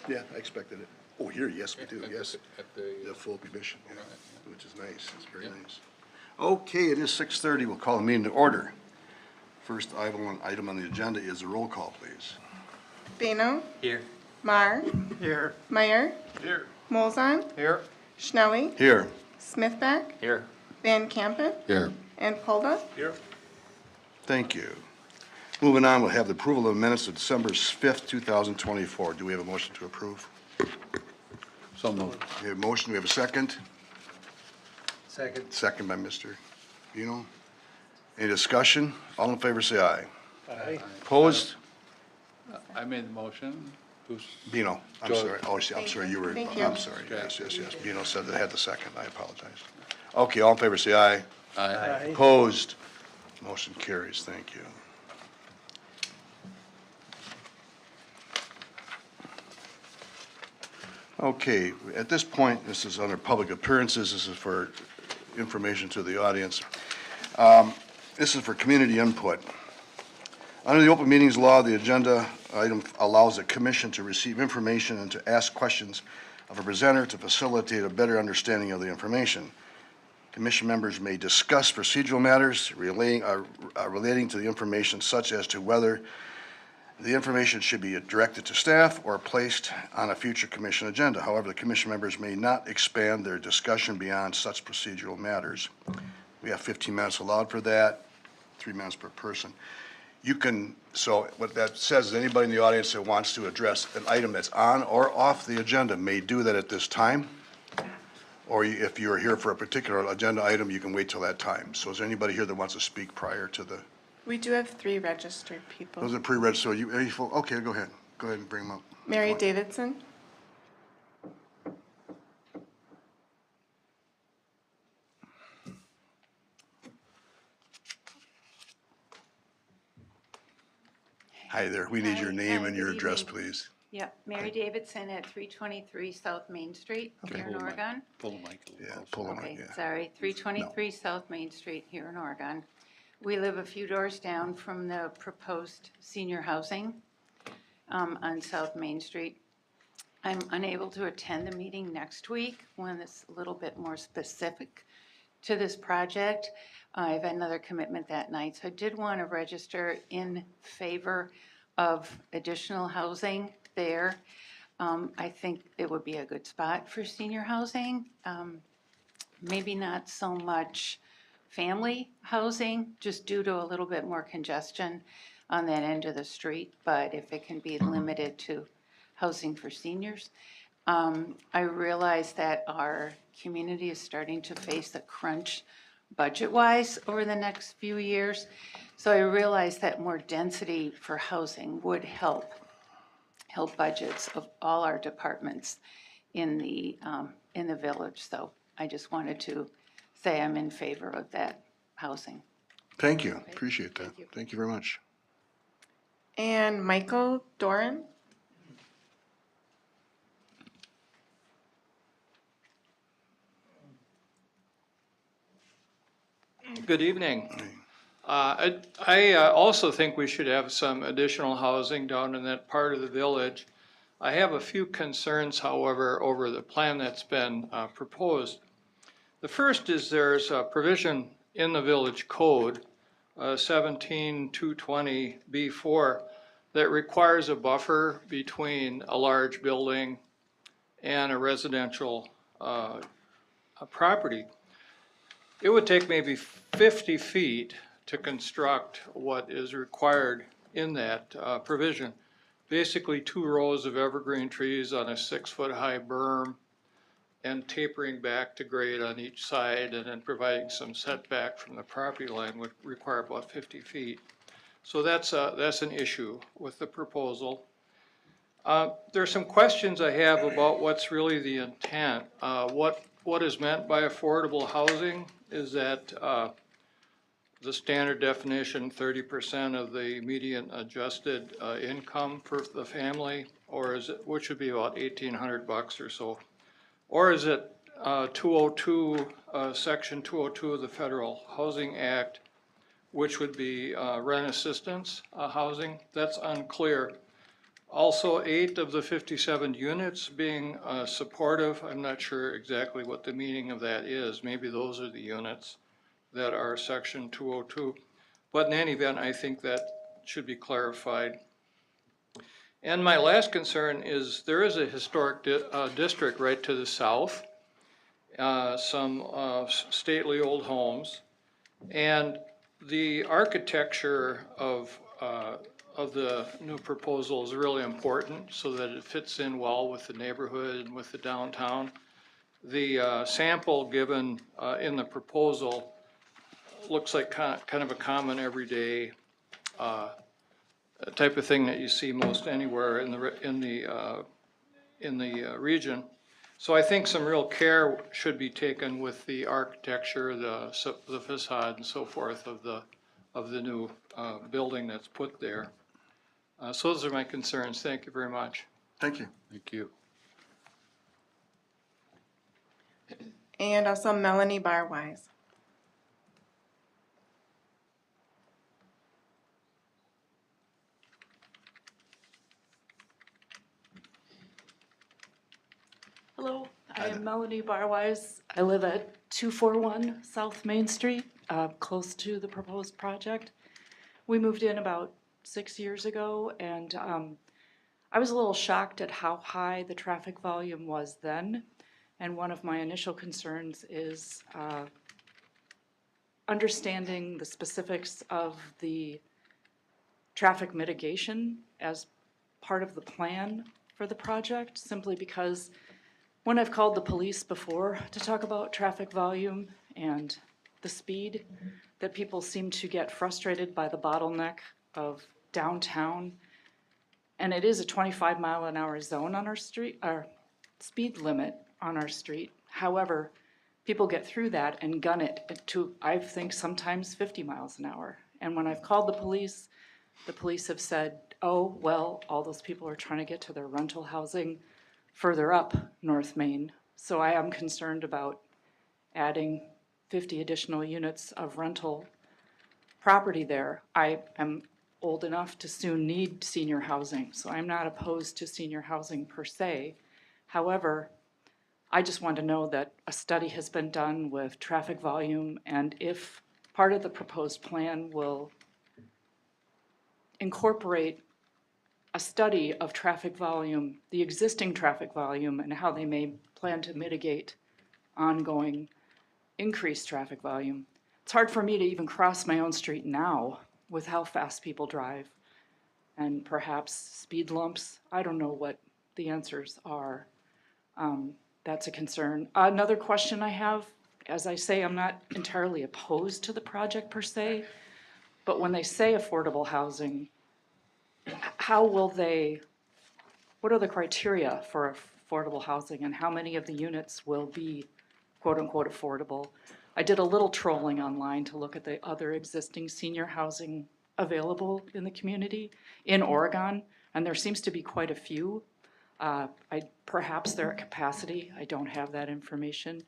Yeah, I expected it. Oh, here, yes, we do, yes. At the, The full commission, yeah, which is nice, it's very nice. Okay, it is 6:30, we'll call the meeting to order. First item on the agenda is a roll call, please. Bano, Here. Mar, Here. Meyer, Here. Molzon, Here. Schnelly, Here. Smithback, Here. Van Kampen, Here. and Polda. Here. Thank you. Moving on, we'll have the approval of the minutes of December 5th, 2024. Do we have a motion to approve? So moved. We have a motion, we have a second? Second. Second by Mr. Bino. Any discussion? All in favor, say aye. Aye. Opposed? I made the motion. Who's? Bino, I'm Joe. sorry. Oh, I'm sorry, you were, Thank you. I'm sorry. Yes. Bino said that had the second. I apologize. Okay, all in favor, say aye. Aye. Opposed? Motion carries. Thank you. Okay, at this point, this is under public appearances. This is for information to the audience. This is for community input. Under the open meetings law, the agenda item allows the commission to receive information and to ask questions of a presenter to facilitate a better understanding of the information. Commission members may discuss procedural matters relating to the information, such as to whether the information should be directed to staff or placed on a future commission agenda. However, the commission members may not expand their discussion beyond such procedural matters. We have 15 minutes allowed for that, 3 minutes per person. You can, so what that says is anybody in the audience that wants to address an item that's on or off the agenda may do that at this time. Or if you're here for a particular agenda item, you can wait till that time. So is there anybody here that wants to speak prior to the? We do have 3 registered people. Those are pre-registered, so are you full? Okay, go ahead. Go ahead and bring them up. Mary Davidson, Hi there, we need your Hi, name hi, and your good address, evening. please. Yep, Mary Davidson at 323 South Main Street here in Oregon. Pull the mic a little Yeah, closer. pull them up, Okay, yeah. sorry, 323 South Main Street here in Oregon. We live a few doors down from the proposed senior housing on South Main Street. I'm unable to attend the meeting next week when it's a little bit more specific to this project. I have another commitment that night, so I did want to register in favor of additional housing there. I think it would be a good spot for senior housing. Maybe not so much family housing, just due to a little bit more congestion on that end of the street, but if it can be limited to housing for seniors. I realize that our community is starting to face a crunch budget-wise over the next few years. So I realized that more density for housing would help budgets of all our departments in the village. So I just wanted to say I'm in favor of that housing. Thank you, appreciate that. Thank you. Thank you very much. And Michael Doran? Good evening. I also think we should have some additional housing down in that part of the village. I have a few concerns, however, over the plan that's been proposed. The first is there's a provision in the village code, 17220B4, that requires a buffer between a large building and a residential property. It would take maybe 50 feet to construct what is required in that provision. Basically 2 rows of evergreen trees on a 6-foot-high berm and tapering back to grade on each side, and then providing some setback from the property line would require about 50 feet. So that's an issue with the proposal. There are some questions I have about what's really the intent. What is meant by affordable housing? Is that the standard definition, 30% of the median adjusted income for the family, or is it, which would be about $1,800 or so? Or is it 202, Section 202 of the Federal Housing Act, which would be rent assistance housing? That's unclear. Also, 8 of the 57 units being supportive. I'm not sure exactly what the meaning of that is. Maybe those are the units that are Section 202. But in any event, I think that should be clarified. And my last concern is there is a historic district right to the south, some stately old homes, and the architecture of the new proposal is really important so that it fits in well with the neighborhood and with the downtown. The sample given in the proposal looks like kind of a common everyday type of thing that you see most anywhere in the region. So I think some real care should be taken with the architecture, the facade, and so forth of the new building that's put there. So those are my concerns. Thank you very much. Thank you. Thank you. And also Melanie Barwise. Hello, I am Melanie Barwise. I live at 241 South Main Street, close to the proposed project. We moved in about 6 years ago, and I was a little shocked at how high the traffic volume was then. And one of my initial concerns is understanding the specifics of the traffic mitigation as part of the plan for the project, simply because when I've called the police before to talk about traffic volume and the speed, that people seem to get frustrated by the bottleneck of downtown. And it is a 25-mile-an-hour zone on our street, our speed limit on our street. However, people get through that and gun it to, I think, sometimes 50 miles an hour. And when I've called the police have said, oh, well, all those people are trying to get to their rental housing further up North Main. So I am concerned about adding 50 additional units of rental property there. I am old enough to soon need senior housing, so I'm not opposed to senior housing per se. However, I just want to know that a study has been done with traffic volume, and if part of the proposed plan will incorporate a study of traffic volume, the existing traffic volume, and how they may plan to mitigate ongoing increased traffic volume. It's hard for me to even cross my own street now with how fast people drive, and perhaps speed lumps. I don't know what the answers are. That's a concern. Another question I have, as I say, I'm not entirely opposed to the project per se, but when they say affordable housing, how will they, what are the criteria for affordable housing and how many of the units will be quote-unquote affordable? I did a little trolling online to look at the other existing senior housing available in the community in Oregon, and there seems to be quite a few. Perhaps they're at capacity, I don't have that information.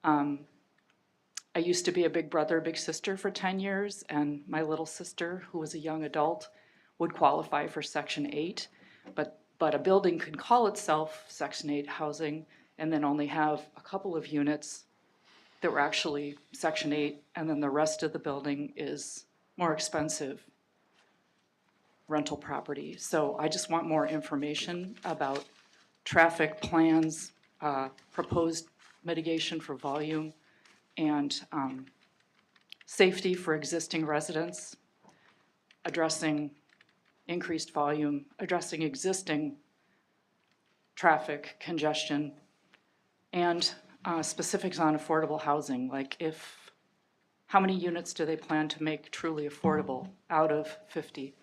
I used to be a big brother, big sister for 10 years, and my little sister, who was a young adult, would qualify for Section 8, but a building could call itself Section 8 housing and then only have a couple of units that were actually Section 8, and then the rest of the building is more expensive rental property. So I just want more information about traffic plans, proposed mitigation for volume, and safety for existing residents, addressing increased volume, addressing existing traffic congestion, and specifics on affordable housing, like how many units do they plan to make truly affordable out of 50?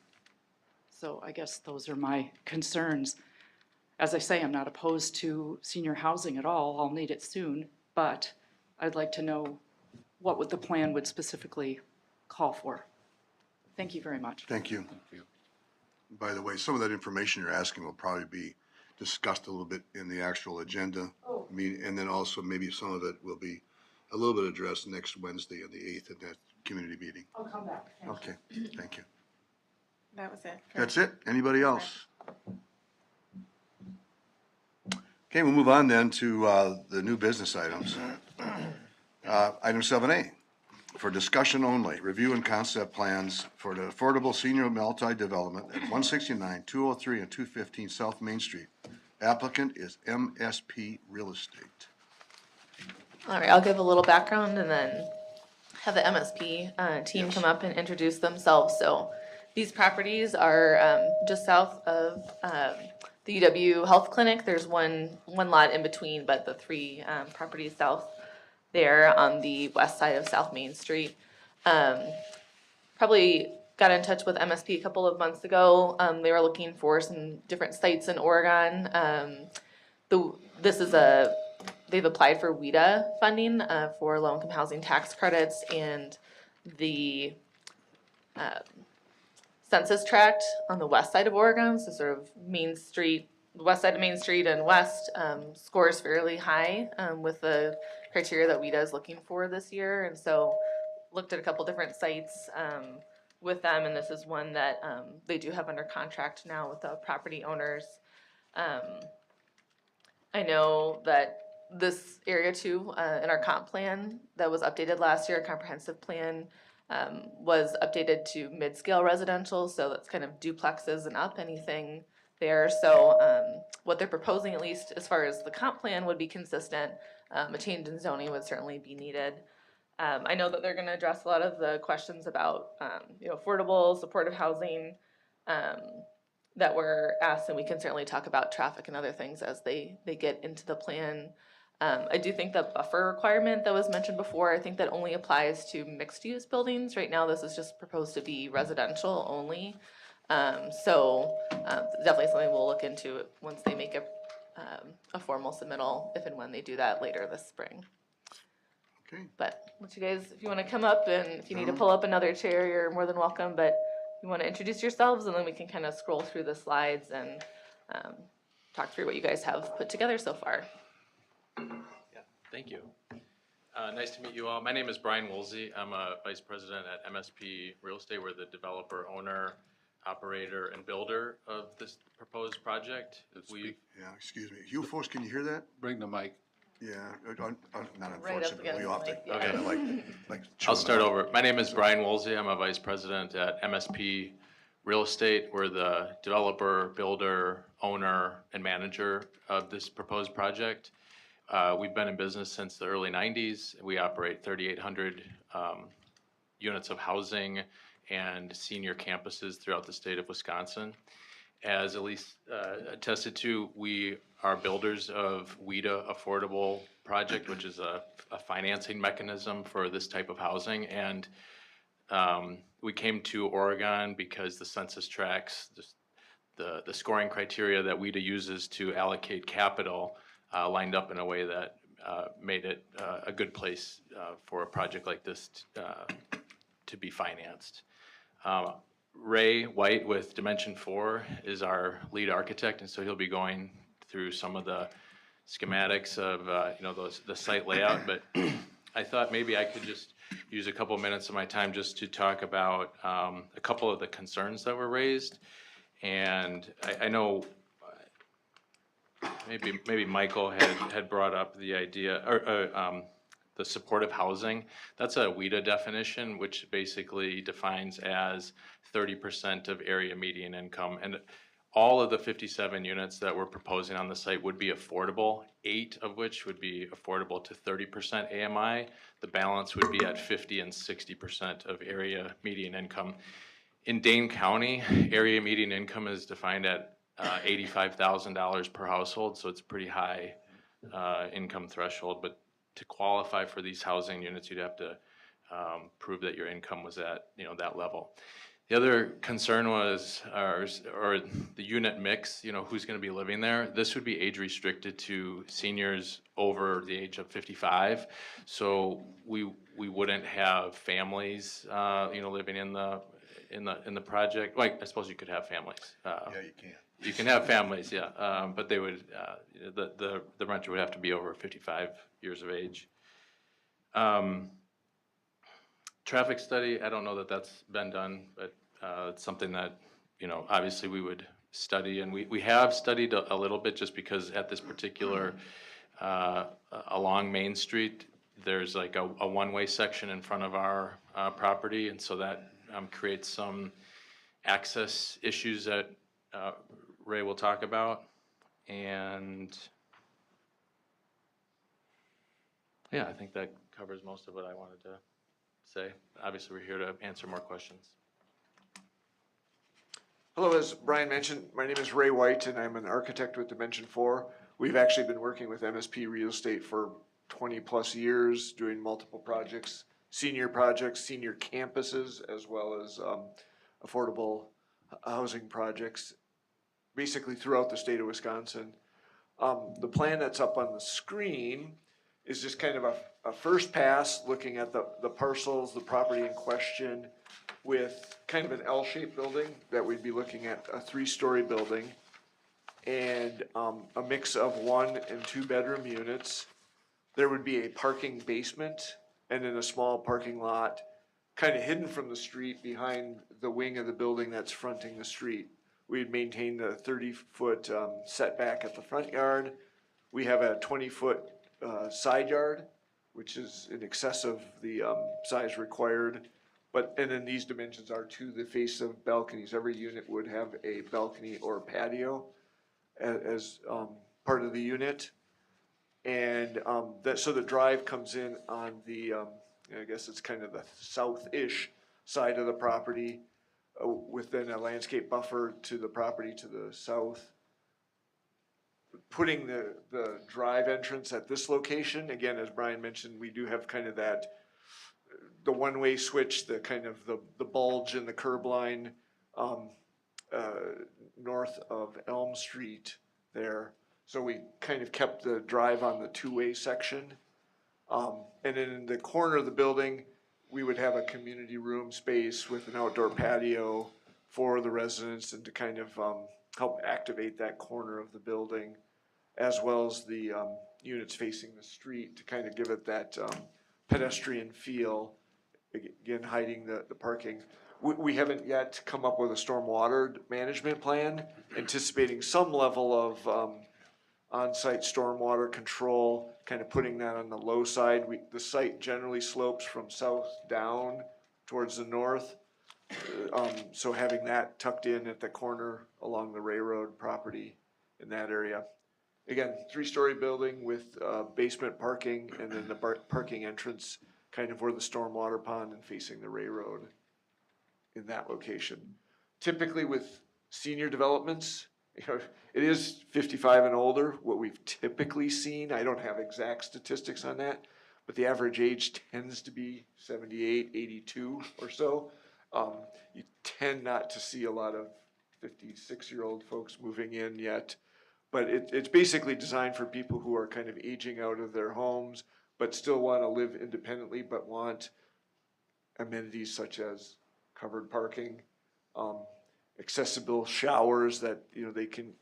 So I guess those are my concerns. As I say, I'm not opposed to senior housing at all. I'll need it soon, but I'd like to know what the plan would specifically call for. Thank you very much. Thank you. Thank you. By the way, some of that information you're asking will probably be discussed a little bit in the actual agenda meeting, and then also maybe some of it will be a little bit addressed next Wednesday on the 8th at that community meeting. I'll come back. Okay, thank you. That was it. That's it? Anybody else? Okay, we'll move on then to the new business items. Item 7A, for discussion only, review and concept plans for the affordable senior multi-development at 169, 203, and 215 South Main Street. Applicant is MSP Real Estate. All right, I'll give a little background and then have the MSP team come up and introduce themselves. So these properties are just south of the UW Health Clinic. There's one lot in between, but the three properties south there on the west side of South Main Street. Probably got in touch with MSP a couple of months ago. They were looking for some different sites in Oregon. They've applied for WIDA funding for low-income housing tax credits, and the census tract on the west side of Oregon, so sort of Main Street, west side of Main Street and west, scores fairly high with the criteria that WIDA is looking for this year. And so looked at a couple different sites with them, and this is one that they do have under contract now with the property owners. I know that this area too, in our comp plan that was updated last year, comprehensive plan, was updated to mid-scale residential, so that's kind of duplexes and up, anything there. So what they're proposing, at least as far as the comp plan, would be consistent. A change in zoning would certainly be needed. I know that they're going to address a lot of the questions about affordable, supportive housing that were asked, and we can certainly talk about traffic and other things as they get into the plan. I do think the buffer requirement that was mentioned before, I think that only applies to mixed-use buildings. Right now, this is just proposed to be residential only. So definitely something we'll look into once they make a formal submittal, if and when they do that later this spring. Okay, But let you guys, if you want to come up, and if you need to pull up another chair, you're more than welcome. But you want to introduce yourselves, and then we can kind of scroll through the slides and talk through what you guys have put together so far. Yeah, thank you. Nice to meet you all. My name is Brian Woolsey. I'm a vice president at MSP Real Estate. We're the developer, owner, operator, and builder of this proposed project. yeah, excuse me. You folks, can you hear that? Bring the mic. Yeah, not Right up unfortunately, against we often, the mic, yeah. like. I'll start over. My name is Brian Woolsey. I'm a vice president at MSP Real Estate. We're the developer, builder, owner, and manager of this proposed project. We've been in business since the early 90s. We operate 3,800 units of housing and senior campuses throughout the state of Wisconsin. as Elise attested to, we are builders of WIDA Affordable Project, which is a financing mechanism for this type of housing. And we came to Oregon because the census tracts the scoring criteria that WIDA uses to allocate capital lined up in a way that made it a good place for a project like this to be financed. Ray White with Dimension 4 is our lead architect, and so he'll be going through some of the schematics of the site layout. But I thought maybe I could just use a couple minutes of my time just to talk about a couple of the concerns that were raised. And I know maybe Michael had brought up the idea, or the supportive housing. That's a WIDA definition, which basically defines as 30% of area median income. And all of the 57 units that we're proposing on the site would be affordable, 8 of which would be affordable to 30% AMI. The balance would be at 50 and 60% of area median income. In Dane County, area median income is defined at $85,000 per household, so it's a pretty high income threshold. But to qualify for these housing units, you'd have to prove that your income was at that level. The other concern was, or the unit mix, who's going to be living there. This would be age restricted to seniors over the age of 55. So we wouldn't have families, living in the project. Like, I suppose you could have families. Yeah, you can. You can have families, yeah, but they would, the renter would have to be over 55 years of age. Traffic study, I don't know that that's been done, but it's something that, obviously we would study. And we have studied a little bit, just because at this particular, along Main Street, there's like a one-way section in front of our property. And so that creates some access issues that Ray will talk about. And yeah, I think that covers most of what I wanted to say. Obviously, we're here to answer more questions. Hello, as Brian mentioned, my name is Ray White and I'm an architect with Dimension 4. We've actually been working with MSP Real Estate for 20 plus years, doing multiple projects, senior campuses, as well as affordable housing projects, basically throughout the state of Wisconsin. The plan that's up on the screen is just kind of a first pass looking at the parcels, the property in question, with kind of an L-shaped building that we'd be looking at, a 3-story building, and a mix of 1 and 2 bedroom units. There would be a parking basement and then a small parking lot kind of hidden from the street behind the wing of the building that's fronting the street. We'd maintain the 30-foot setback at the front yard. We have a 20-foot side yard, which is in excess of the size required. And then these dimensions are to the face of balconies. Every unit would have a balcony or patio as part of the unit. And so the drive comes in on the, I guess it's kind of the south-ish side of the property, within a landscape buffer to the property to the south. Putting the drive entrance at this location, again, as Brian mentioned, we do have kind of the one-way switch, the kind of the bulge in the curb line north of Elm Street there. So we kind of kept the drive on the 2-way section. And then in the corner of the building, we would have a community room space with an outdoor patio for the residents, and to kind of help activate that corner of the building, as well as the units facing the street to kind of give it that pedestrian feel, again, hiding the parking. We haven't yet come up with a stormwater management plan, anticipating some level of on-site stormwater control, kind of putting that on the low side. The site generally slopes from south down towards the north. So having that tucked in at the corner along the railroad property in that area. Again, 3-story building with basement parking, and then the parking entrance kind of where the stormwater pond and facing the railroad in that location. Typically with senior developments, you know, it is 55 and older, what we've typically seen. I don't have exact statistics on that, but the average age tends to be 78, 82 or so. You tend not to see a lot of 56-year-old folks moving in yet. But it's basically designed for people who are kind of aging out of their homes, but still want to live independently, but want amenities such as covered parking, accessible showers that, you know, they can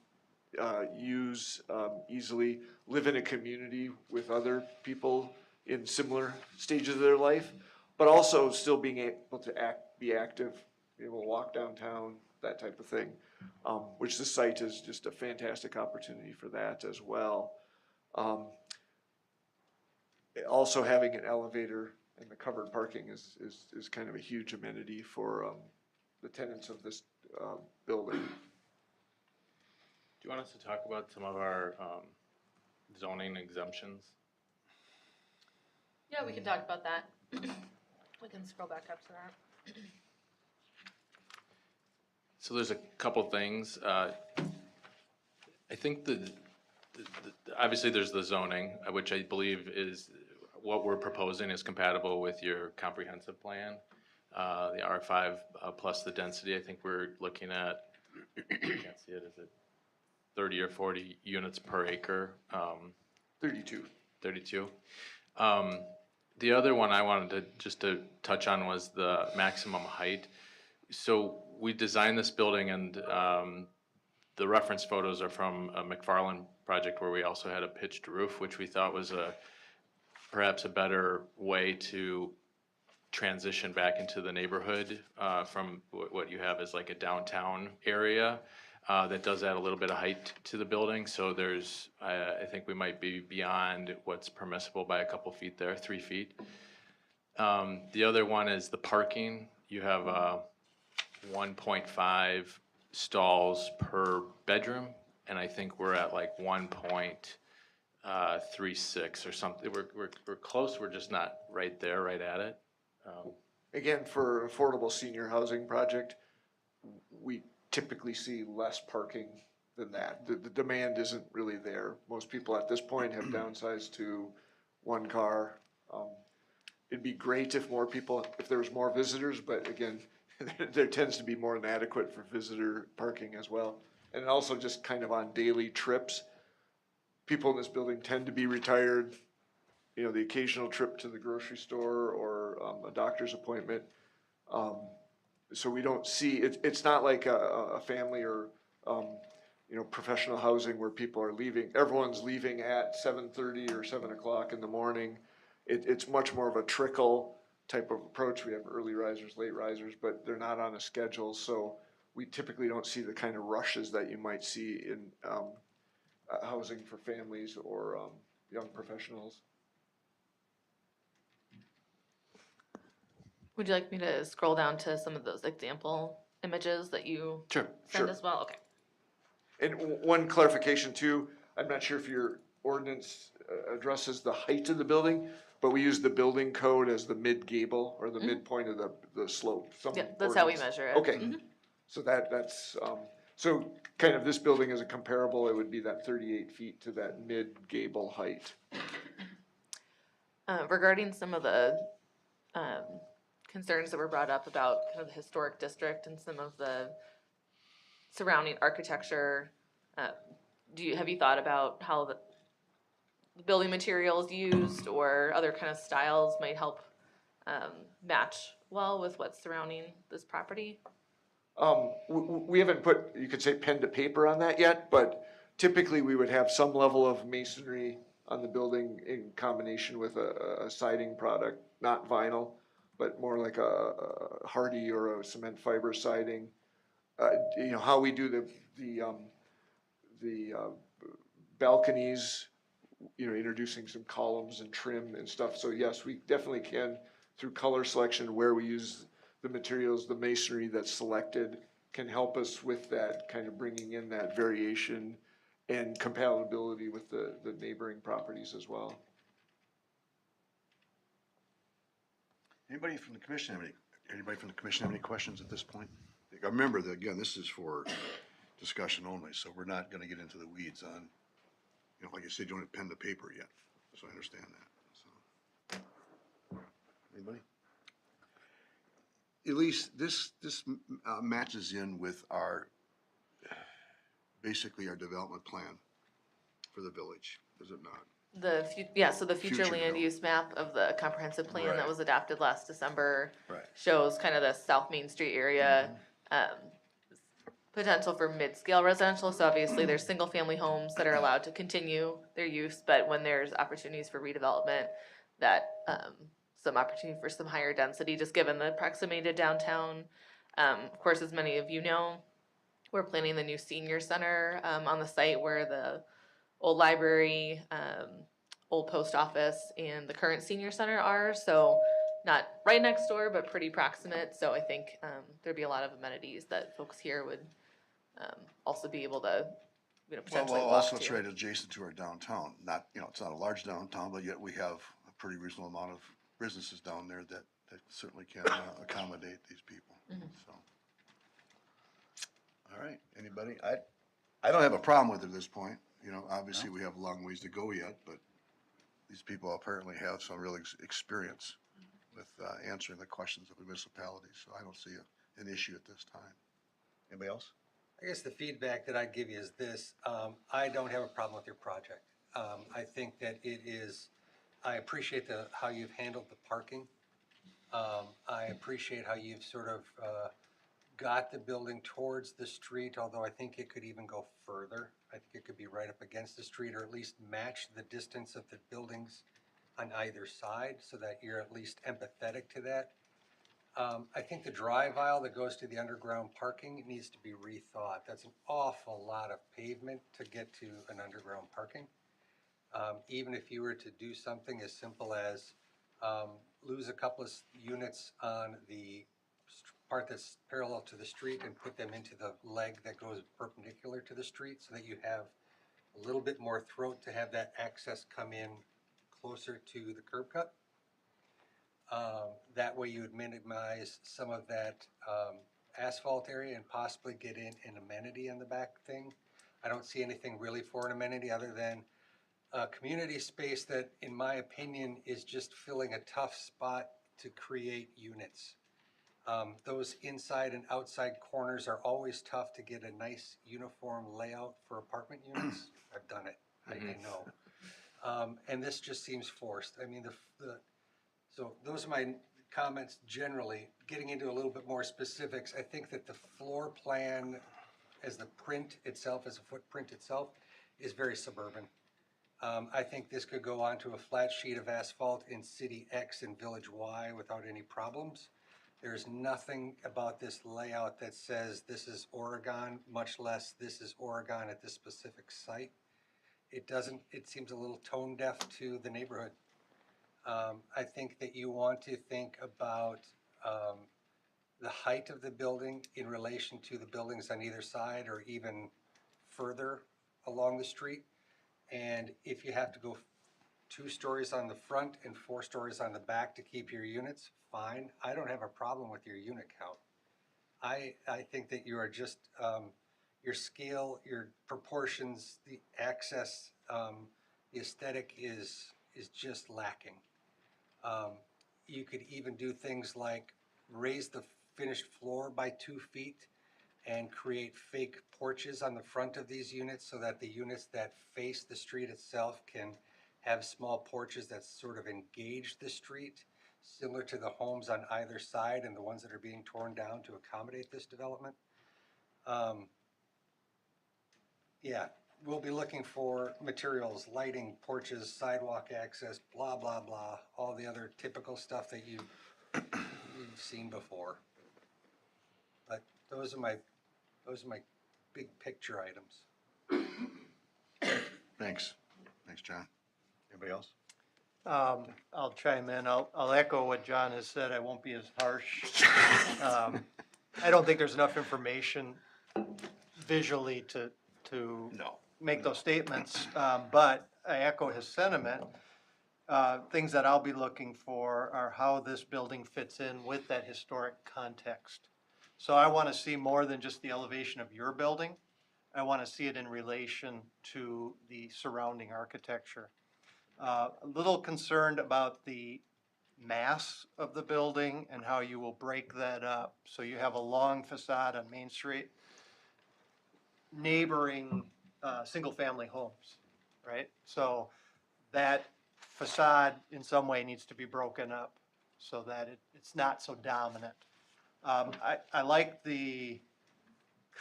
use easily, live in a community with other people in similar stages of their life, but also still being able to be active, be able to walk downtown, that type of thing, which the site is just a fantastic opportunity for that as well. Also having an elevator and the covered parking is kind of a huge amenity for the tenants of this building. Do you want us to talk about some of our zoning exemptions? Yeah, we can talk about that. We can scroll back up to that. So there's a couple things. I think obviously there's the zoning, which I believe is what we're proposing is compatible with your comprehensive plan. The R5 plus the density, I think we're looking at, I can't see it, is it 30 or 40 units per acre? 32. 32. The other one I wanted to touch on was the maximum height. So we designed this building, and the reference photos are from a McFarland project where we also had a pitched roof, which we thought was perhaps a better way to transition back into the neighborhood from what you have as like a downtown area. That does add a little bit of height to the building, so there's, I think we might be beyond what's permissible by a couple feet there, 3 feet. The other one is the parking. You have 1.5 stalls per bedroom, and I think we're at like 1.36 or something. We're close, we're just not right there, right at it. Again, for affordable senior housing project, we typically see less parking than that. The demand isn't really there. Most people at this point have downsized to one car. It'd be great if more people, if there was more visitors, but again, there tends to be more than adequate for visitor parking as well. And also just kind of on daily trips. People in this building tend to be retired, you know, the occasional trip to the grocery store or a doctor's appointment. So we don't see, it's not like a family or, you know, professional housing where people are leaving, everyone's leaving at 7:30 or 7 o'clock in the morning. It's much more of a trickle type of approach. We have early risers, late risers, but they're not on a schedule. So we typically don't see the kind of rushes that you might see in housing for families or young professionals. Would you like me to scroll down to some of those example images that you Sure. send as well? Okay. And one clarification too, I'm not sure if your ordinance addresses the height of the building, but we use the building code as the mid-gable or the midpoint of the slope. Some Yeah, that's how we ordinance- measure it. Okay, so that's, so kind of this building is a comparable, it would be that 38 feet to that mid-gable height. Regarding some of the concerns that were brought up about kind of the historic district and some of the surrounding architecture, have you thought about how the building materials used or other kind of styles might help match well with what's surrounding this property? We haven't put, you could say, pen to paper on that yet, but typically we would have some level of masonry on the building in combination with a siding product, not vinyl, but more like a hardy or a cement fiber siding. You know, how we do the balconies, you know, introducing some columns and trim and stuff. So yes, we definitely can, through color selection, where we use the materials, the masonry that's selected can help us with that, kind of bringing in that variation and compatibility with the neighboring properties as well. Anybody from the commission have any questions at this point? Remember that, again, this is for discussion only, so we're not gonna get into the weeds on, like you said, you don't have pen to paper yet, so I understand that, so. Anybody? Elise, this matches in with basically our development plan for the village, is it not? So the future Future land development. use map of the comprehensive plan Right. that was adopted last December Right. shows kind of the South Main Street area, potential for mid-scale residential, so obviously there's single-family homes that are allowed to continue their use, but when there's opportunities for redevelopment, that, some opportunity for some higher density, just given the proximity to downtown. Of course, as many of you know, we're planning the new senior center, on the site where the old library, old post office, and the current senior center are, so not right next door, but pretty proximate, so I think, there'd be a lot of amenities that folks here would, also be able to, potentially Well, walk also to. it's right adjacent to our downtown, not, it's not a large downtown, but yet we have a pretty reasonable amount of businesses down there that certainly can accommodate these people, so. All right, anybody? I don't have a problem with it at this point, obviously we have a long ways to go yet, but these people apparently have some real experience with answering the questions of the municipalities, so I don't see an issue at this time. Anybody else? I guess the feedback that I'd give you is this, I don't have a problem with your project. I think that I appreciate how you've handled the parking. I appreciate how you've sort of, got the building towards the street, although I think it could even go further. I think it could be right up against the street, or at least match the distance of the buildings on either side, so that you're at least empathetic to that. I think the drive aisle that goes to the underground parking needs to be rethought. That's an awful lot of pavement to get to an underground parking. Even if you were to do something as simple as lose a couple of units on the part that's parallel to the street and put them into the leg that goes perpendicular to the street, so that you have a little bit more throat to have that access come in closer to the curb cut. That way you would minimize some of that asphalt area and possibly get in an amenity in the back thing. I don't see anything really for an amenity other than a community space that, in my opinion, is just filling a tough spot to create units. Those inside and outside corners are always tough to get a nice uniform layout for apartment units. I've done it, I know. And this just seems forced. I mean, so those are my comments generally. Getting into a little bit more specifics, I think that the floor plan as the print itself, as a footprint itself, is very suburban. I think this could go onto a flat sheet of asphalt in City X and Village Y without any problems. There's nothing about this layout that says this is Oregon, much less this is Oregon at this specific site. It seems a little tone deaf to the neighborhood. I think that you want to think about the height of the building in relation to the buildings on either side or even further along the street. And if you have to go 2 stories on the front and 4 stories on the back to keep your units, fine. I don't have a problem with your unit count. I think that you are just, your scale, your proportions, the access, the aesthetic is just lacking. You could even do things like raise the finished floor by 2 feet and create fake porches on the front of these units so that the units that face the street itself can have small porches that sort of engage the street, similar to the homes on either side and the ones that are being torn down to accommodate this development. Yeah, we'll be looking for materials, lighting, porches, sidewalk access, blah, blah, blah, all the other typical stuff that you've seen before. But those are my big picture items. Thanks. Thanks, John. Anybody else? I'll chime in. I'll echo what John has said. I won't be as harsh. I don't think there's enough information visually to No. make those statements, but I echo his sentiment. Things that I'll be looking for are how this building fits in with that historic context. So I want to see more than just the elevation of your building. I want to see it in relation to the surrounding architecture. A little concerned about the mass of the building and how you will break that up. So you have a long facade on Main Street, neighboring, single-family homes, right? So that facade in some way needs to be broken up so that it's not so dominant. I like the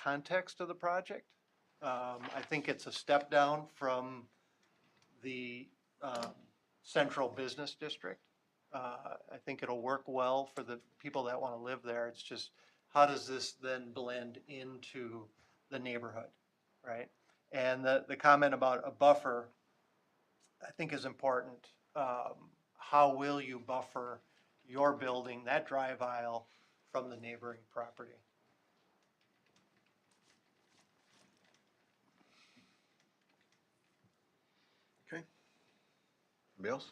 context of the project. I think it's a step down from the central business district. I think it'll work well for the people that want to live there. It's just, how does this then blend into the neighborhood, right? And the comment about a buffer, I think is important. How will you buffer your building, that drive aisle, from the neighboring property? Okay. Anybody else?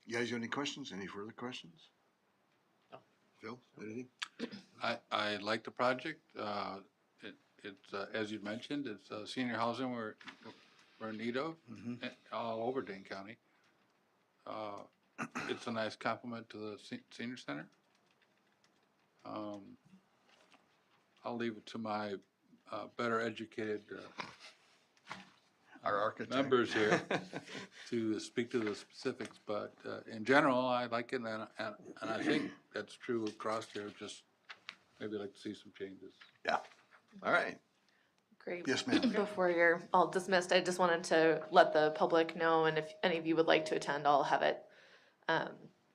You guys have any questions? Any further questions? No. Phil, anything? I like the project. It's, as you mentioned, it's senior housing we're in need of all over Dane County. It's a nice complement to the senior center. I'll leave it to my better educated Our architect. members here to speak to the specifics, but in general, I like it, and I think that's true across here, just maybe I'd like to see some changes. Yeah, all right. Great. Yes, ma'am. Before you're all dismissed, I just wanted to let the public know, and if any of you would like to attend, I'll have it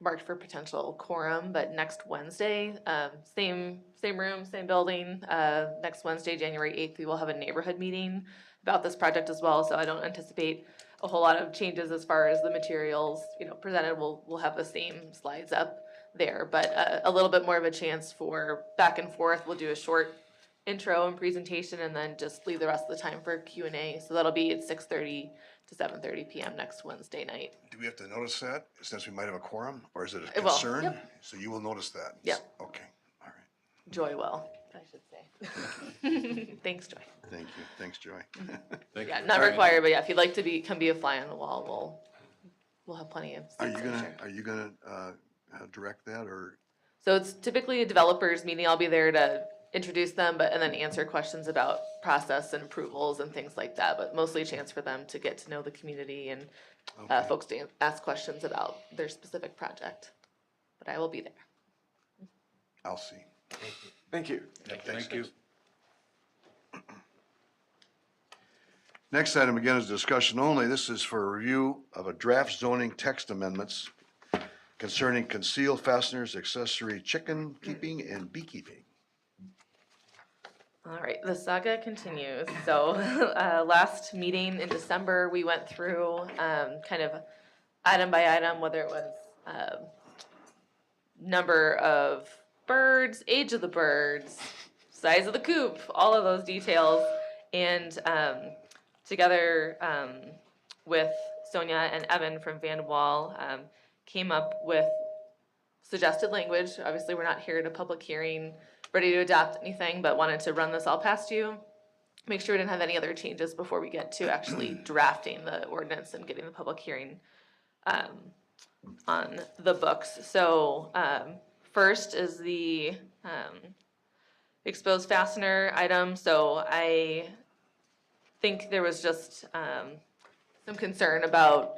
marked for potential quorum, but next Wednesday, same room, same building, next Wednesday, January 8th, we will have a neighborhood meeting about this project as well, so I don't anticipate a whole lot of changes as far as the materials, presented. We'll have the same slides up there, but a little bit more of a chance for back and forth. We'll do a short intro and presentation and then just leave the rest of the time for Q&A. So that'll be at 6:30 to 7:30 p.m. next Wednesday night. Do we have to notice that, since we might have a quorum, or is it a It will, concern? yep. So you will notice that? Yep. Okay, all right. Joy will, I should say. Thanks, Joy. Thank you. Thanks, Joy. Thank Yeah, you. not Sorry. required, but yeah, if you'd like to come be a fly on the wall, we'll have plenty of Are seats, you I'm gonna, sure. are you gonna direct that, or? So it's typically a developers meeting. I'll be there to introduce them, and then answer questions about process and approvals and things like that. But mostly a chance for them to get to know the community and Okay. folks to ask questions about their specific project. But I will be there. I'll see. Thank you. Thank you. Next item again is discussion only. This is for a review of a draft zoning text amendments concerning concealed fasteners, accessory chicken keeping, and beekeeping. All right, the saga continues. So last meeting in December, we went through kind of item by item, whether it was number of birds, age of the birds, size of the coop, all of those details. And together with Sonia and Evan from Van Wall, came up with suggested language. Obviously, we're not here at a public hearing ready to adopt anything, but wanted to run this all past you. Make sure we didn't have any other changes before we get to actually drafting the ordinance and getting the public hearing on the books. So first is the exposed fastener item. So I think there was just some concern about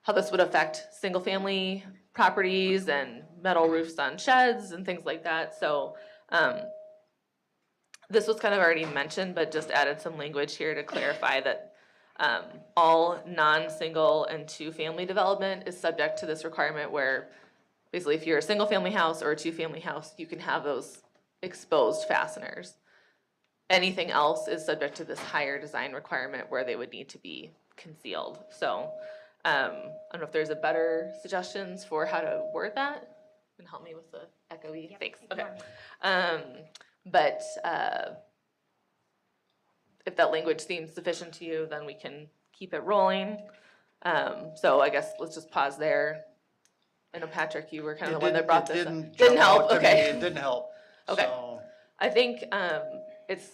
how this would affect single-family properties and metal roofs on sheds and things like that. So this was kind of already mentioned, but just added some language here to clarify that all non-single and two-family development is subject to this requirement, where basically if you're a single-family house or a two-family house, you can have those exposed fasteners. Anything else is subject to this higher design requirement where they would need to be concealed. So I don't know if there's a better suggestions for how to word that. And help me with the echoey. Yep, Thanks. keep Okay. going. But if that language seems sufficient to you, then we can keep it rolling. So I guess let's just pause there. I know Patrick, you were kind It of the one that didn't- brought it this up. didn't Didn't jump out help, to me. okay. It didn't help. Okay. So, I think it's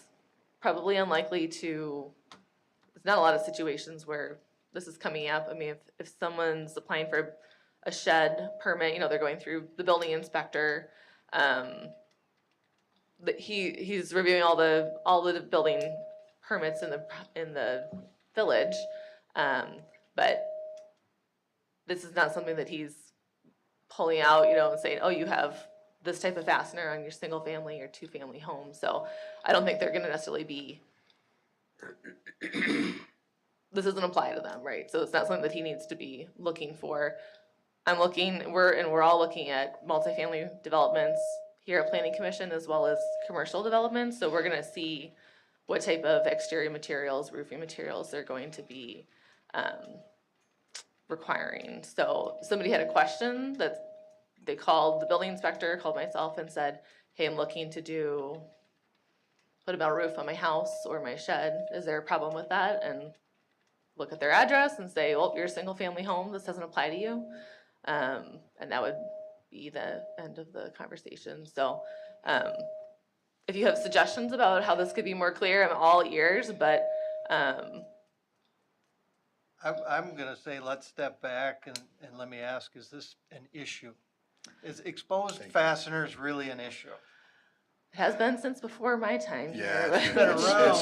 probably unlikely to, there's not a lot of situations where this is coming up. I mean, if someone's applying for a shed permit, you know, they're going through the building inspector, that he's reviewing all the building permits in the village, but this is not something that he's pulling out, you know, and saying, oh, you have this type of fastener on your single family or two family home. So I don't think they're gonna necessarily be, this doesn't apply to them, right? So it's not something that he needs to be looking for. We're all looking at multifamily developments here at Planning Commission as well as commercial developments. So we're gonna see what type of exterior materials, roofing materials they're going to be requiring. So somebody had a question that they called the building inspector, called myself and said, hey, I'm looking to put a metal roof on my house or my shed. Is there a problem with that? And look at their address and say, well, you're a single family home, this doesn't apply to you. And that would be the end of the conversation. So if you have suggestions about how this could be more clear, I'm all ears, but I'm gonna say, let's step back and let me ask, is this an issue? Is exposed fasteners really an issue? it has been since before my time Yeah, here. it's been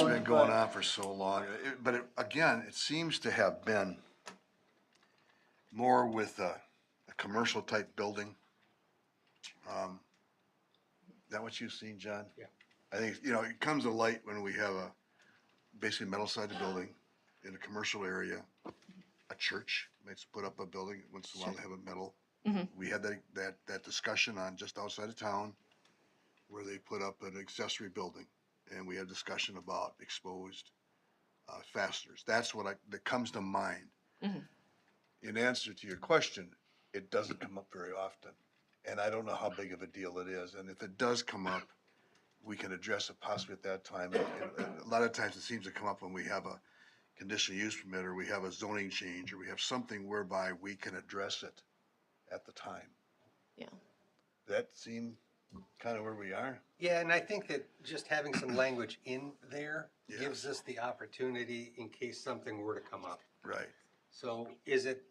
been around, going but- on for so long. Again, it seems to have been more with a commercial type building. Is that what you've seen, John? Yeah. I think, you know, it comes to light when we have basically metal sided building in a commercial area. A church might put up a building, once in a while they have a metal. Mhm. We had that discussion on just outside of town where they put up an accessory building, and we had discussion about exposed fasteners. That's that comes to mind. Mhm. In answer to your question, it doesn't come up very often, and I don't know how big of a deal it is. And if it does come up, we can address it possibly at that time. And a lot of times it seems to come up when we have a conditional use permit, or we have a zoning change, or we have something whereby we can address it at the time. Yeah. That seem kind of where we are? Yeah, and I think that just having some language in there Yeah. gives us the opportunity in case something were to come up. Right. So is it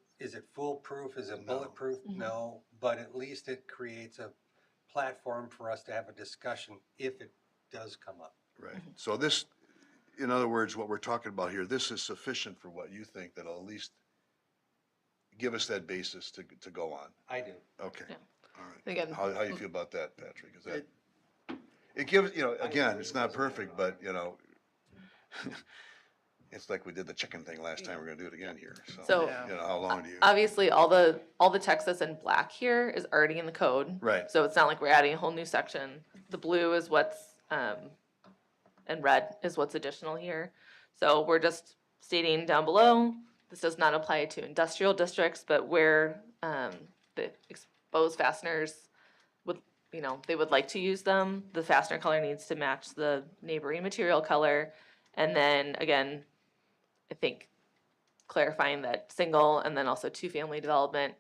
foolproof? Is it No. bulletproof? No, but at least it creates a platform for us to have a discussion if it does come up. Right. So this, in other words, what we're talking about here, this is sufficient for what you think, that'll at least give us that basis to go on. I do. Okay. Yeah. All right. Again, How you feel about that, Patrick? Is that, it gives, you know, again, it's not perfect, but, you know, it's like we did the chicken thing last time, we're gonna do it again here, so, So- Yeah. you know, how long do you? obviously, all the text that's in black here is already in the code. Right. So it's not like we're adding a whole new section. The blue is what's, and red is what's additional here. So we're just stating down below, this does not apply to industrial districts, but where, the exposed fasteners would, you know, they would like to use them, the fastener color needs to match the neighboring material color. And then, again, I think clarifying that single and then also two-family development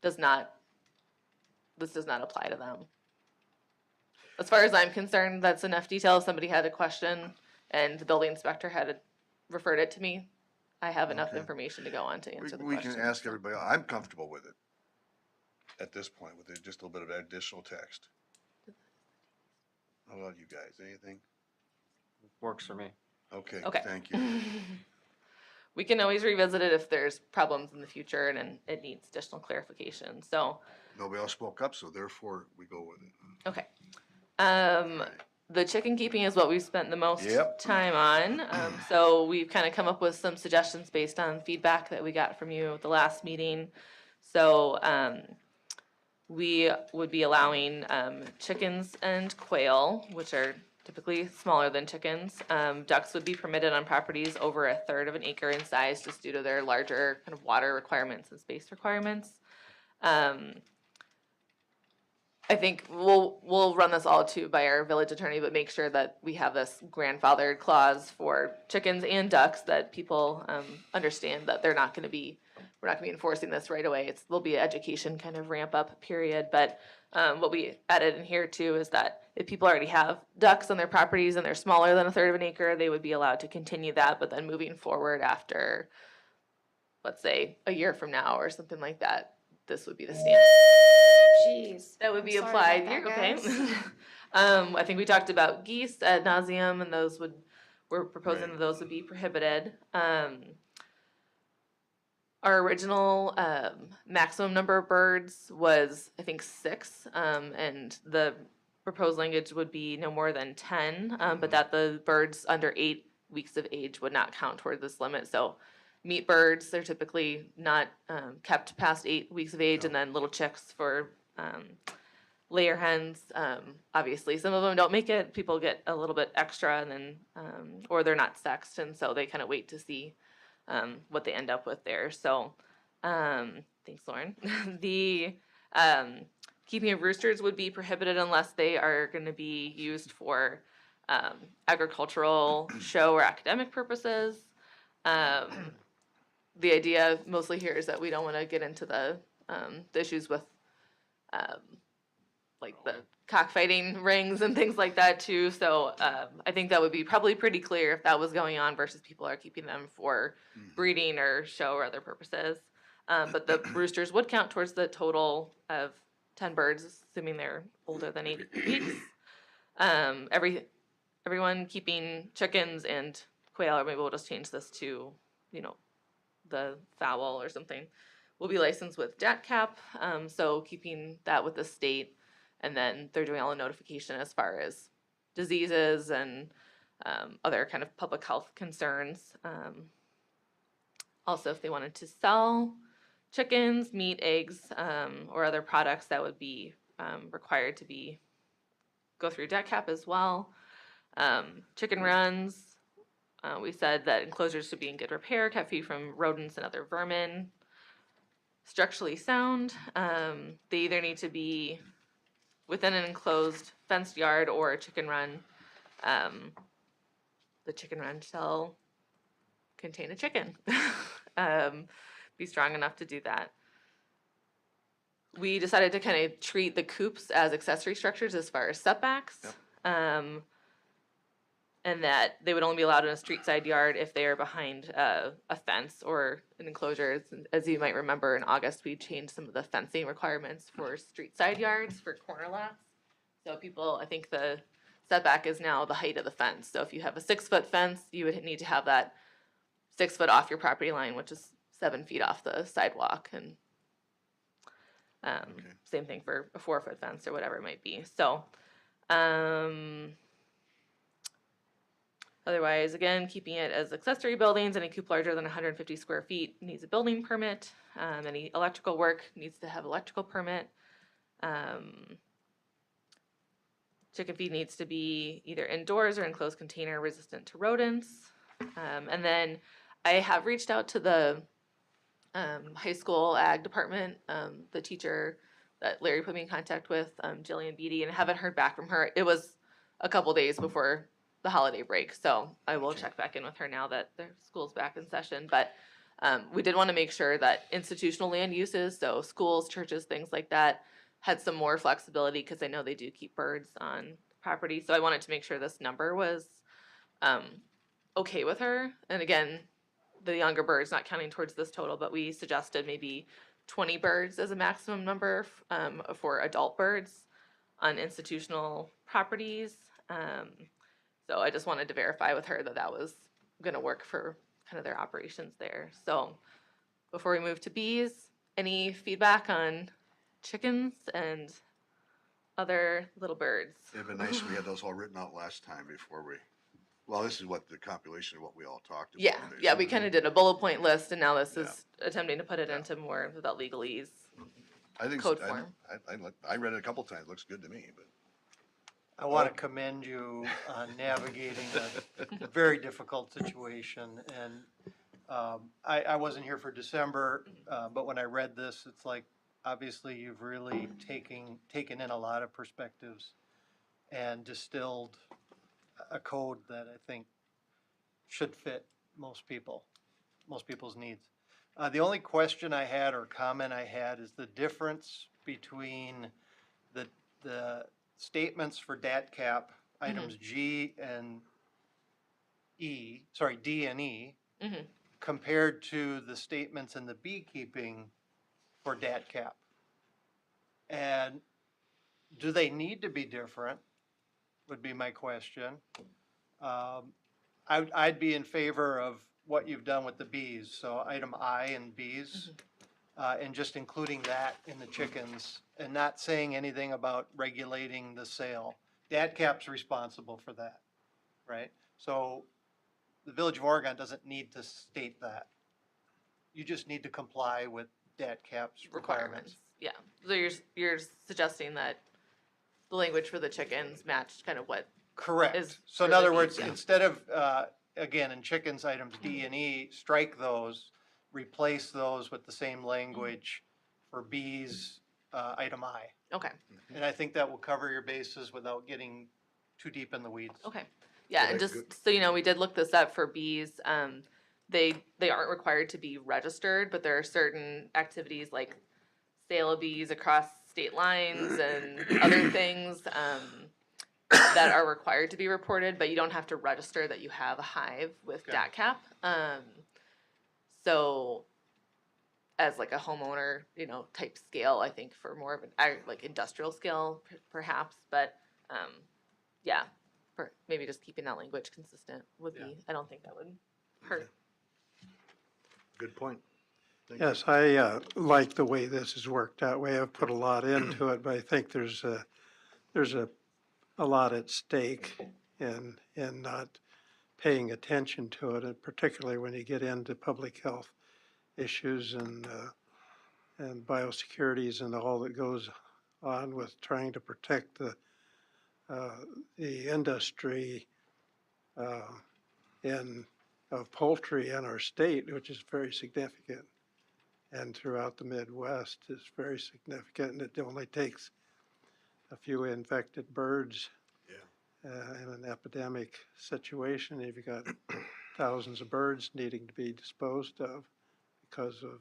this does not apply to them. As far as I'm concerned, that's enough detail. If somebody had a question and the building inspector had referred it to me, I have enough Okay. information to go on to answer the We question. can ask everybody, I'm comfortable with it at this point, with just a little bit of additional text. How about you guys, anything? Works for me. Okay, Okay. thank you. We can always revisit it if there's problems in the future and it needs additional clarification. So, Nobody else spoke up, so therefore we go with it. okay. The chicken keeping is what we've spent the most Yep. time on. So we've kind of come up with some suggestions based on feedback that we got from you at the last meeting. So, we would be allowing, chickens and quail, which are typically smaller than chickens. Ducks would be permitted on properties over 1/3 of an acre in size, just due to their larger kind of water requirements and space requirements. I think we'll run this all too by our village attorney, but make sure that we have this grandfathered clause for chickens and ducks, that people understand that they're not gonna be, we're not gonna be enforcing this right away. There'll be an education kind of ramp up period, but what we added in here too is that if people already have ducks on their properties and they're smaller than a third of an acre, they would be allowed to continue that, but then moving forward after, let's say, a year from now or something like that, this would be the standard. Jeez. That would be I'm sorry applied. about You're that, okay. guys. I think we talked about geese ad nauseum, and we're proposing Right. that those would be prohibited. Our original maximum number of birds was, I think, 6, and the proposed language would be no more than 10, but that the birds under 8 weeks of age would not count toward this limit. So meat birds, they're typically not kept past 8 weeks of age, and then little chicks for layer hens. Obviously, some of them don't make it. People get a little bit extra, and then or they're not sexed, and so they kind of wait to see what they end up with there. So, thanks, Lauren. The keeping of roosters would be prohibited unless they are going to be used for agricultural, show, or academic purposes. The idea mostly here is that we don't want to get into the issues with like the cockfighting rings and things like that too. So I think that would be probably pretty clear if that was going on versus people are keeping them for breeding or show or other purposes. But the roosters would count towards the total of 10 birds, assuming they're older than 8 weeks. Everyone keeping chickens and quail, or maybe we'll just change this to, the fowl or something, will be licensed with DATCAP. So keeping that with the state, and then they're doing all the notification as far as diseases and other kind of public health concerns. Also, if they wanted to sell chickens, meat, eggs, or other products, that would be required to go through DATCAP as well. Chicken runs, we said that enclosures should be in good repair, kept free from rodents and other vermin. Structurally sound, they either need to be within an enclosed fenced yard or a chicken run. The chicken run shall contain a chicken. Be strong enough to do that. We decided to kind of treat the coops as accessory structures as far as setbacks. Yep. And that they would only be allowed in a street side yard if they are behind a fence or an enclosure. As you might remember, in August, we changed some of the fencing requirements for street side yards for corner lots. So I think the setback is now the height of the fence. So if you have a 6-foot fence, you would need to have that 6 foot off your property line, which is 7 feet off the sidewalk. And same thing for a 4-foot fence or whatever it might be. So, otherwise, again, keeping it as accessory buildings. Any coop larger than 150 square feet needs a building permit. Any electrical work needs to have electrical permit. Chicken feed needs to be either indoors or enclosed container resistant to rodents. And then I have reached out to the high school ag department, the teacher that Larry put me in contact with, Jillian Beatty, and haven't heard back from her. It was a couple days before the holiday break, so I will check back in with her now that their school's back in session. But we did want to make sure that institutional land uses, so schools, churches, things like that, had some more flexibility because I know they do keep birds on property. So I wanted to make sure this number was okay with her. And again, the younger birds not counting towards this total, but we suggested maybe 20 birds as a maximum number for adult birds on institutional properties. So I just wanted to verify with her that was going to work for kind of their operations there. So before we move to bees, any feedback on chickens and other little birds? It'd been nice if we had those all written out last time before this is what the compilation of what we all talked about. Yeah, we kind of did a bullet point list, and now this Yeah. is attempting to put it into more without legalese. I think, Code form. I read it a couple times, looks good to me, but. I want to commend you on navigating a very difficult situation. And I wasn't here for December, but when I read this, it's like, obviously, you've really taken in a lot of perspectives and distilled a code that I think should fit most people's needs. The only question I had or comment I had is the difference between the statements for DAT cap, items G and E, sorry, D and E, Mhm. compared to the statements in the beekeeping for DAT cap. And do they need to be different, would be my question. I'd be in favor of what you've done with the bees, so item I and bees, and just including that in the chickens, and not saying anything about regulating the sale. DAT cap's responsible for that, right? So the Village of Oregon doesn't need to state that. You just need to comply with DAT cap's requirements. Yeah, so you're suggesting that the language for the chickens matched kind of what, Correct. is So in for the other bees, words, yeah. instead of, again, in chickens, items D and E, strike those, replace those with the same language for bees, item I. okay, And I think that will cover your bases without getting too deep in the weeds. okay. Yeah, and just, so you know, we did look this up for bees, they aren't required to be registered, but there are certain activities like sale of bees across state lines and other things, that are required to be reported, but you don't have to register that you have a hive with Okay. DAT cap. So as like a homeowner, you know, type scale, I think for more of an like industrial scale perhaps, but yeah, for maybe just keeping that language consistent would be, I don't think that would hurt. Good point. Thank you. Yes, I like the way this has worked out. We have put a lot into it, but I think there's a lot at stake in not paying attention to it, and particularly when you get into public health issues and biosecurities and all that goes on with trying to protect the industry of poultry in our state, which is very significant. And throughout the Midwest is very significant, and it only takes a few infected birds in an epidemic situation. If you've got thousands of birds needing to be disposed of because of,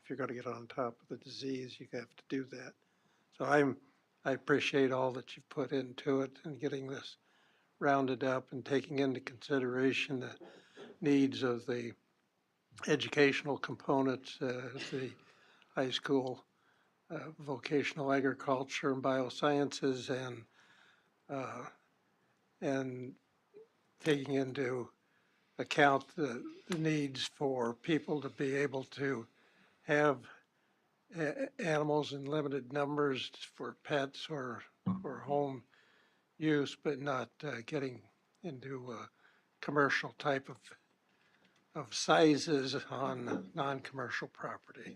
if you're going to get on top of the disease, you have to do that. So I appreciate all that you've put into it and getting this rounded up and taking into consideration the needs of the educational components, the high school, vocational agriculture and biosciences, and taking into account the needs for people to be able to have animals in limited numbers for pets or home use, but not getting into a commercial type of sizes on non-commercial property.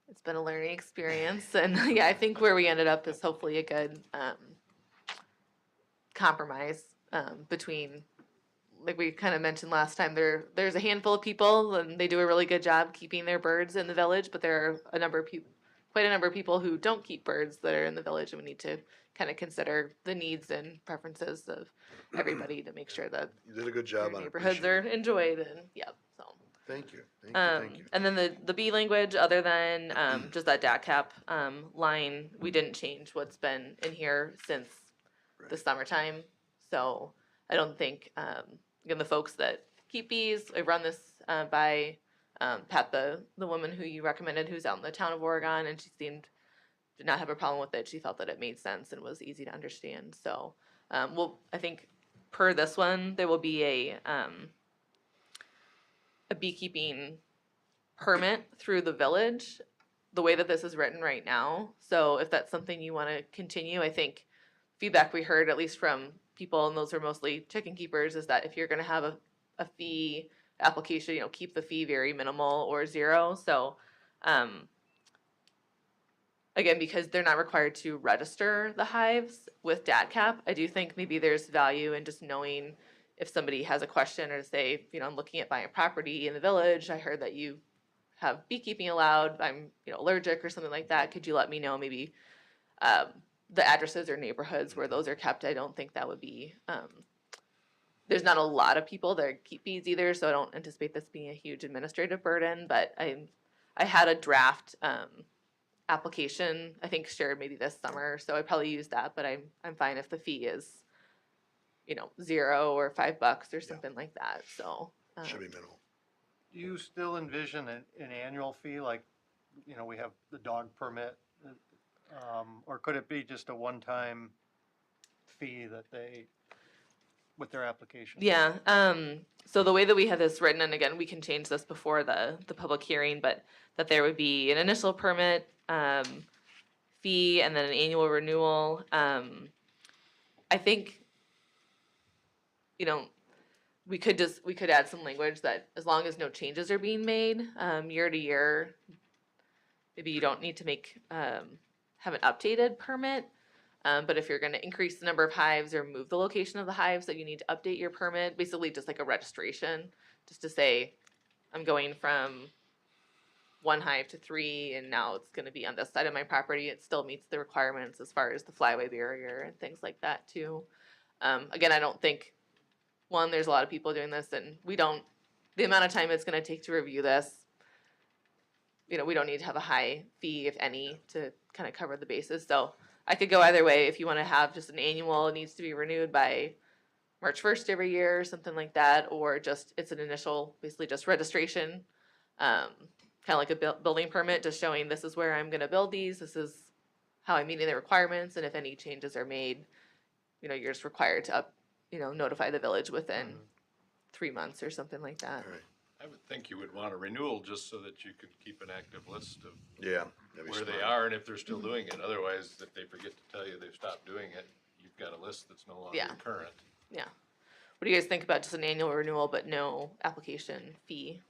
It's been a learning experience, and yeah, I think where we ended up is hopefully a good compromise between, like we kind of mentioned last time, there's a handful of people and they do a really good job keeping their birds in the village, but there are a number of people, quite a number of people who don't keep birds that are in the village, and we need to kind of consider the needs and preferences of everybody to make sure that You did a good job their on it. neighborhoods are Appreciate it. enjoyed, and yeah, so. Thank you, thank you. And then the B language, other than just that DAT cap line, we didn't change what's been in here since the summertime. So I don't think, again, the folks that keep bees, I run this by Pat, the woman who you recommended, who's out in the town of Oregon, and she did not have a problem with it. She felt that it made sense and was easy to understand. So, well, I think per this one, there will be a beekeeping permit through the village, the way that this is written right now. So if that's something you want to continue, I think feedback we heard, at least from people, and those are mostly chicken keepers, is that if you're going to have a fee application, you know, keep the fee very minimal or zero. So again, because they're not required to register the hives with DAT cap, I do think maybe there's value in just knowing if somebody has a question, or say, you know, I'm looking at buying a property in the village, I heard that you have beekeeping allowed, I'm, you know, allergic or something like that, could you let me know maybe the addresses or neighborhoods where those are kept? I don't think that would be there's not a lot of people that keep fees either, so I don't anticipate this being a huge administrative burden, but I had a draft, application, I think shared maybe this summer, so I probably use that, but I'm fine if the fee is, $0 or $5 or something like that, so. Should be minimal. Do you still envision an annual fee, like, we have the dog permit? Or could it be just a one-time fee that they, with their application? Yeah, so the way that we have this written, and again, we can change this before the public hearing, but that there would be an initial permit, fee and then an annual renewal. I think, we could add some language that as long as no changes are being made, year to year, maybe you don't need to have an updated permit. But if you're gonna increase the number of hives or move the location of the hives, that you need to update your permit, basically just like a registration, just to say, I'm going from 1 hive to 3, and now it's gonna be on this side of my property. It still meets the requirements as far as the flyway barrier and things like that too. Again, I don't think, one, there's a lot of people doing this, and the amount of time it's gonna take to review this, we don't need to have a high fee, if any, to kind of cover the bases. So I could go either way. If you want to have just an annual, it needs to be renewed by March 1st every year, or something like that, or just it's an initial, basically just registration, kind of like a building permit, just showing this is where I'm going to build these, this is how I'm meeting the requirements, and if any changes are made, you're just required to notify the village within 3 months or something like that. All right. I would think you would want a renewal just so that you could keep an active list of Yeah. that'd be where they smart. are and if they're still doing it. Otherwise, if they forget to tell you they've stopped doing it, you've got a list that's no longer Yeah. current. Yeah. What do you guys think about just an annual renewal but no application fee?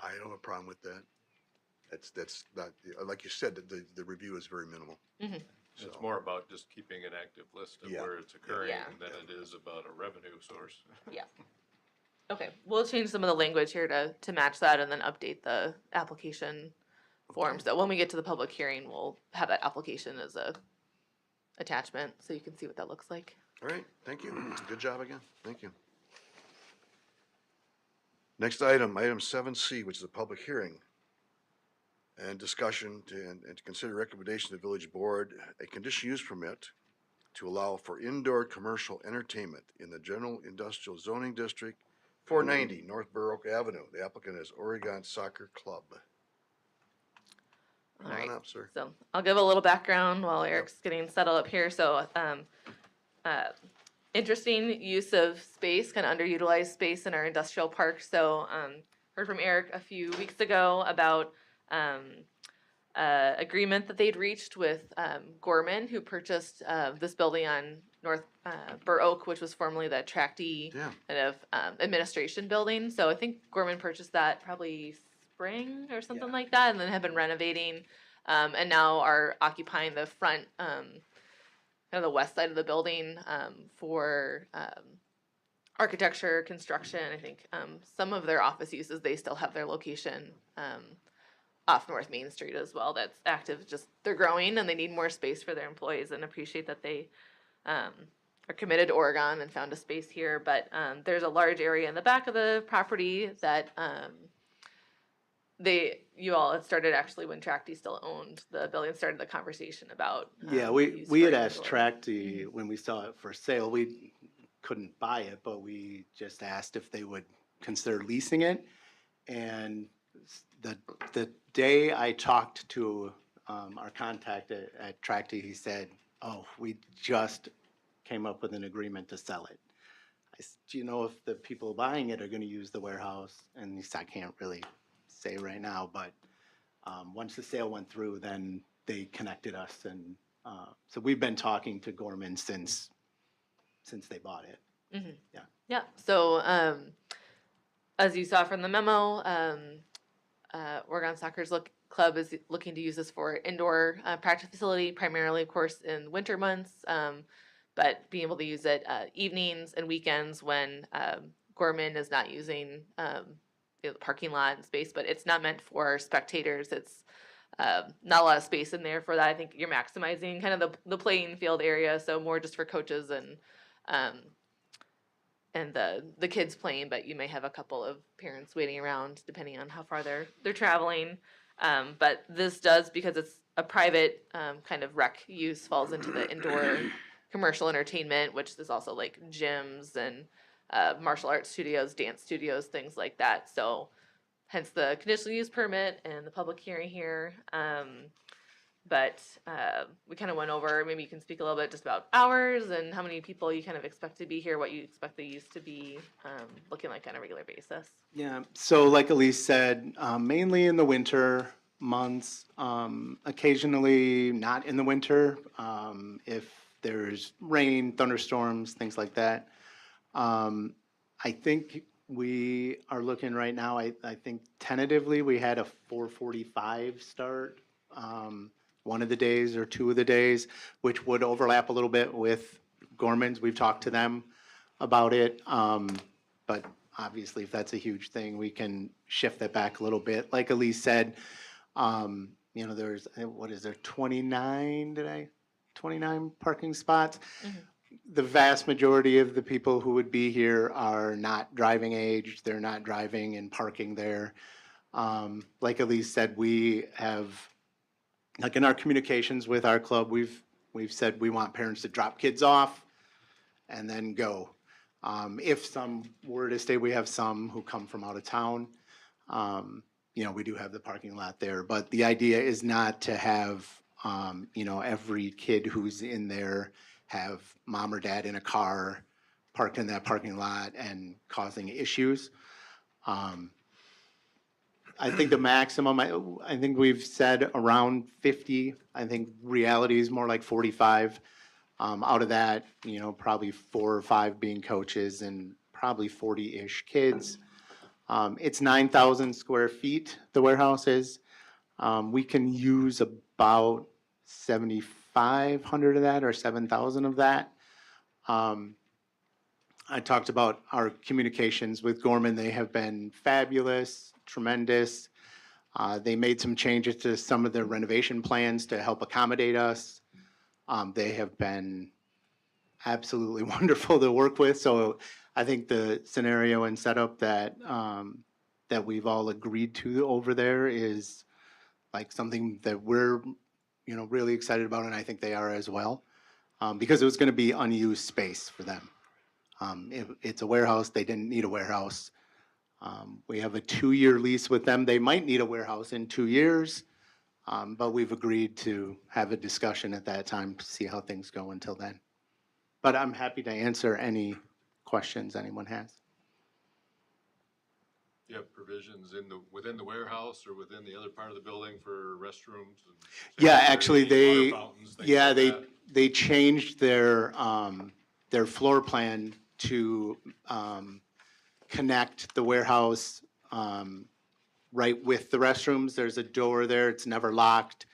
I don't have a problem with that. That's not, like you said, the review is very minimal. Mm-hmm. So, It's more about just keeping an active list of Yeah. where it's occurring Yeah. than it is about a revenue source. Okay, we'll change some of the language here to match that and then update the application form. So when we get to the public hearing, we'll have that application as a attachment so you can see what that looks like. All right, thank you. Good job again. Thank you. Next item, item 7C, which is a public hearing and discussion and to consider recommendation to the village board, a conditional use permit to allow for indoor commercial entertainment in the general industrial zoning district, 490 North Burr Oak Avenue. The applicant is Oregon Soccer Club. Come All right. on up, sir. So I'll give a little background while Eric's getting settled up here. So, interesting use of space, kind of underutilized space in our industrial park. So, heard from Eric a few weeks ago about agreement that they'd reached with Gorman, who purchased this building on North Burr Oak, which was formerly the Tracty Yeah. kind of administration building. So I think Gorman purchased that probably spring or something like that, and then have been renovating, and now are occupying the front, kind of the west side of the building for architecture, construction. I think some of their office uses, they still have their location off North Main Street as well. That's active. Just they're growing and they need more space for their employees, and appreciate that they are committed to Oregon and found a space here. But there's a large area in the back of the property that it started actually when Tracty still owned the building, started the conversation about. Yeah, use we for had asked indoor. Tracty when we saw it for sale, we couldn't buy it, but we just asked if they would consider leasing it. And the day I talked to our contact at Tracty, he said, "Oh, we just came up with an agreement to sell it." I said, "Do you know if the people buying it are going to use the warehouse?" And he said, "I can't really say right now, but once the sale went through, then they connected us, and so we've been talking to Gorman since they bought it." Mm-hmm. Yeah. Yeah. So, as you saw from the memo, Oregon Soccer's Club is looking to use this for indoor practice facility, primarily, of course, in winter months, but being able to use it evenings and weekends when Gorman is not using the parking lot and space. But it's not meant for spectators. It's not a lot of space in there for that. I think you're maximizing kind of the playing field area, so more just for coaches and and the kids playing, but you may have a couple of parents waiting around depending on how far they're traveling. But this does, because it's a private kind of rec use, falls into the indoor commercial entertainment, which is also like gyms and martial arts studios, dance studios, things like that. So hence the conditional use permit and the public hearing here. But we kind of went over, maybe you can speak a little bit just about hours and how many people you kind of expect to be here, what you expect the use to be looking like on a regular basis. Yeah, so like Elise said, mainly in the winter months, occasionally not in the winter, if there's rain, thunderstorms, things like that. I think we are looking right now, I think tentatively, we had a 4:45 start, one of the days or two of the days, which would overlap a little bit with Gorman's. We've talked to them about it. But obviously, if that's a huge thing, we can shift that back a little bit. Like Elise said, you know, there's, what is there, 29 parking spots? The vast majority of the people who would be here are not driving age. They're not driving and parking there. Like Elise said, we have, like in our communications with our club, we've said we want parents to drop kids off and then go. If some were to stay, we have some who come from out of town. You know, we do have the parking lot there, but the idea is not to have, you know, every kid who's in there have mom or dad in a car parked in that parking lot and causing issues. I think the maximum, I think we've said around 50. I think reality is more like 45. Out of that, you know, probably 4 or 5 being coaches and probably 40-ish kids. It's 9,000 square feet, the warehouse is. We can use about 7,500 of that or 7,000 of that. I talked about our communications with Gorman. They have been fabulous, tremendous. They made some changes to some of their renovation plans to help accommodate us. They have been absolutely wonderful to work with. So I think the scenario and setup that that we've all agreed to over there is like something that we're, you know, really excited about, and I think they are as well, because it was going to be unused space for them. It's a warehouse. They didn't need a warehouse. We have a 2-year lease with them. They might need a warehouse in 2 years, but we've agreed to have a discussion at that time to see how things go until then. But I'm happy to answer any questions anyone has. You have provisions within the warehouse or within the other part of the building for restrooms? And Yeah, actually, water fountains, things like that? they changed their floor plan to connect the warehouse right with the restrooms. There's a door there. It's never locked.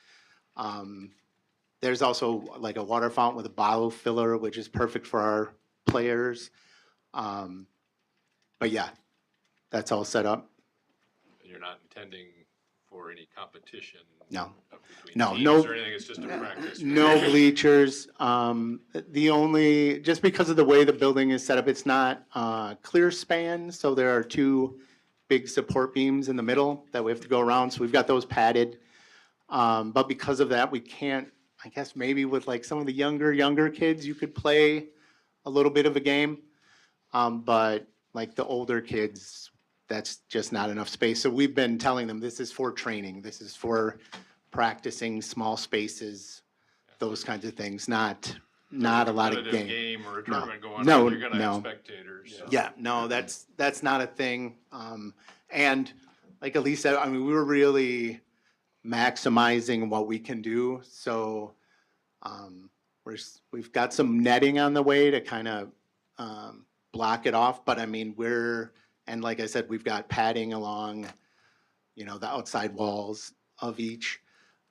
There's also like a water fountain with a bottle filler, which is perfect for our players. But yeah, that's all set up. And you're not intending for any competition? No. Between No, teams no. or anything, it's just a practice? No bleachers. The only, just because of the way the building is set up, it's not clear span, so there are 2 big support beams in the middle that we have to go around, so we've got those padded. But because of that, we can't, I guess maybe with like some of the younger kids, you could play a little bit of a game. But like the older kids, that's just not enough space. So we've been telling them this is for training, this is for practicing small spaces, those kinds of things, not a lot of Competitive game or a tournament going No, on, you're gonna have no. spectators. So. Yeah, no, that's not a thing. And like Elise said, I mean, we were really maximizing what we can do. So we've got some netting on the way to kind of block it off. But I mean, and like I said, we've got padding along, you know, the outside walls of each.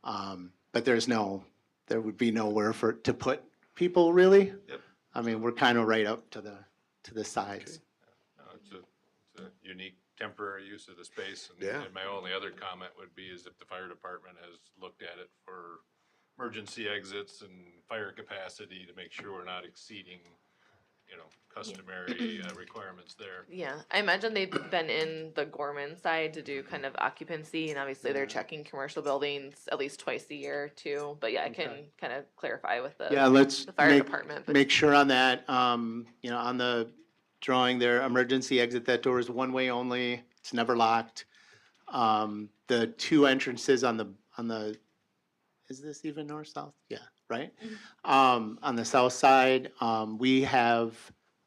But there would be nowhere to put people really. Yep. I mean, we're kind of right up to the sides. No, it's a unique temporary use of the space. And, Yeah. and my only other comment would be is if the fire department has looked at it for emergency exits and fire capacity to make sure we're not exceeding you know, customary requirements there. Yeah, I imagine they've been in the Gorman side to do kind of occupancy, and obviously they're checking commercial buildings at least twice a year too. But yeah, I can kind of clarify with the Yeah, let's the fire make, department. But make sure on that, you know, on the drawing there, emergency exit, that door is one way only, it's never locked. The two entrances on the, is this even north-south? Yeah, right? On the south side, we have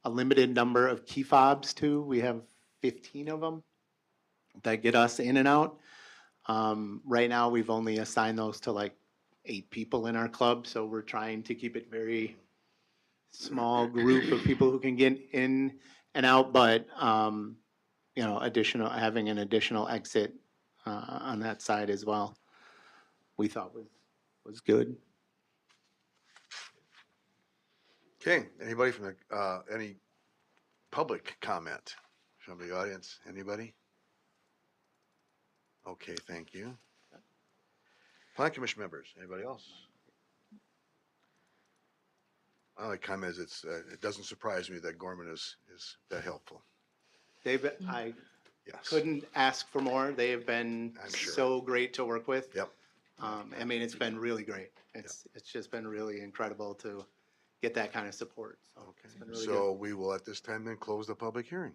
a limited number of key fobs too. We have 15 of them that get us in and out. Right now, we've only assigned those to like 8 people in our club, so we're trying to keep it very small group of people who can get in and out, but, you know, having an additional exit on that side as well, we thought was good. Okay, anybody from the, any public comment from the audience? Anybody? Okay, thank you. Plan Commission members, anybody else? My only comment is it doesn't surprise me that Gorman is that helpful. I Yes. couldn't ask for more. They have been I'm sure. so great to work with. Yep. I mean, it's been really great. It's just been really incredible to get that kind of support. So it's been really So we will at this time then close the public hearing.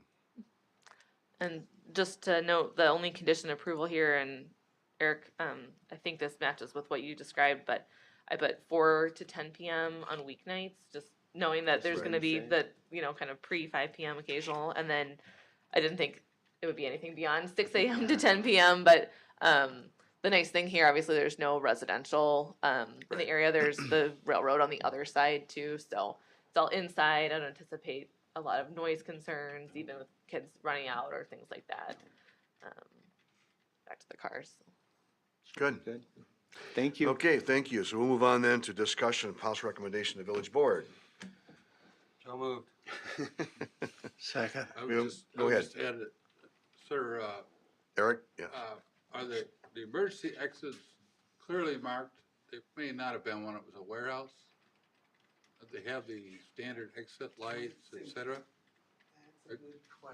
And just to note, the only condition approval here, and Eric, I think this matches with what you described, but I put 4 to 10 p.m. on weeknights, just knowing that there's going to be the, you know, kind of pre 5 p.m. occasional, and then I didn't think it would be anything beyond 6 a.m. to 10 p.m. But the nice thing here, obviously, there's no residential in the area. There's the railroad on the other side too, so it's all inside. I don't anticipate a lot of noise concerns, even with kids running out or things like that. Back to the cars. Good. Good. Thank you. Okay, thank you. So we'll move on then to discussion of policy recommendation of the village board. So moved. Second. I Go would ahead. just add, sir, Eric? Yeah. are the emergency exits clearly marked? They may not have been when it was a warehouse. But they have the standard exit lights, et cetera?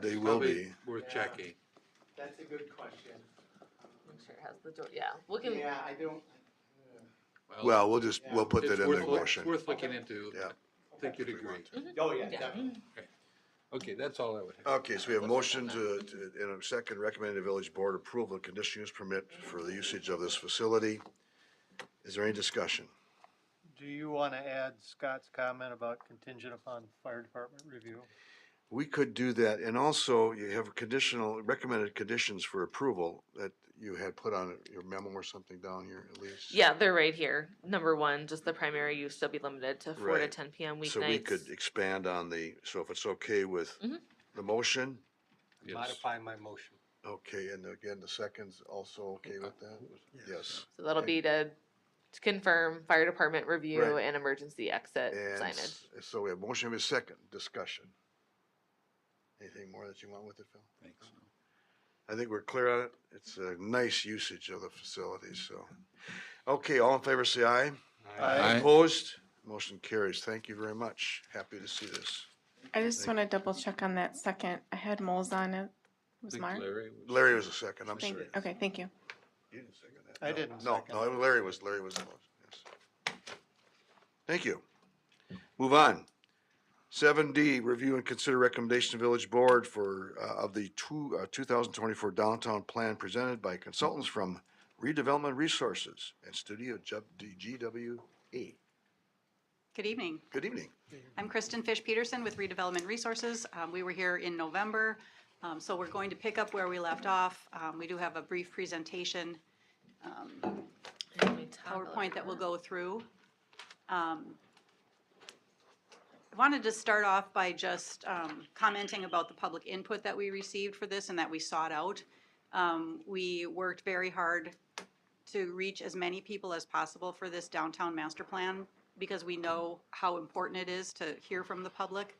They will Probably be. worth checking. That's a good question. I'm sure it has the door. Yeah, we can. Yeah, I don't. Well, we'll put that It's in the worth motion. worth looking into. Yeah. I think you'd agree. Oh, yeah, Yeah. definitely. Okay, that's all I would have. Okay, so we have a motion in a second, recommended the village board approval of conditional use permit for the usage of this facility. Is there any discussion? Do you want to add Scott's comment about contingent upon fire department review? We could do that, and also you have recommended conditions for approval that you had put on your memo or something down here at least. Yeah, they're right here. Number 1, just the primary use shall be limited to 4 to Right. 10 p.m. weeknights. So we could expand on so if it's okay with the motion, Yes. Modify my motion. okay, and again, the second's also okay with that? Yes. So that'll be to confirm fire department review Right. and emergency exit And signage. so we have motion with a second, discussion. Anything more that you want with it, Phil? Thanks. I think we're clear on it. It's a nice usage of the facilities, so. Okay, all in favor, say aye. Aye. Opposed? Motion carries. Thank you very much. Happy to see this. I just want to double check on that second. I had moles on it. I Was think Mark? Larry was a second, I'm Thank sorry. you. Okay, thank you. You didn't second that. I No. didn't No, second no, Larry was the motion, yes. Thank you. Move on. 7D, review and consider recommendation of village board of the 2024 downtown plan presented by consultants from Redevelopment Resources and Studio GWA. Good evening. Good evening. I'm Kristen Fish Peterson with Redevelopment Resources. We were here in November, so we're going to pick up where we left off. We do have a brief presentation, PowerPoint that we'll go through. I wanted to start off by just commenting about the public input that we received for this and that we sought out. We worked very hard to reach as many people as possible for this downtown master plan because we know how important it is to hear from the public.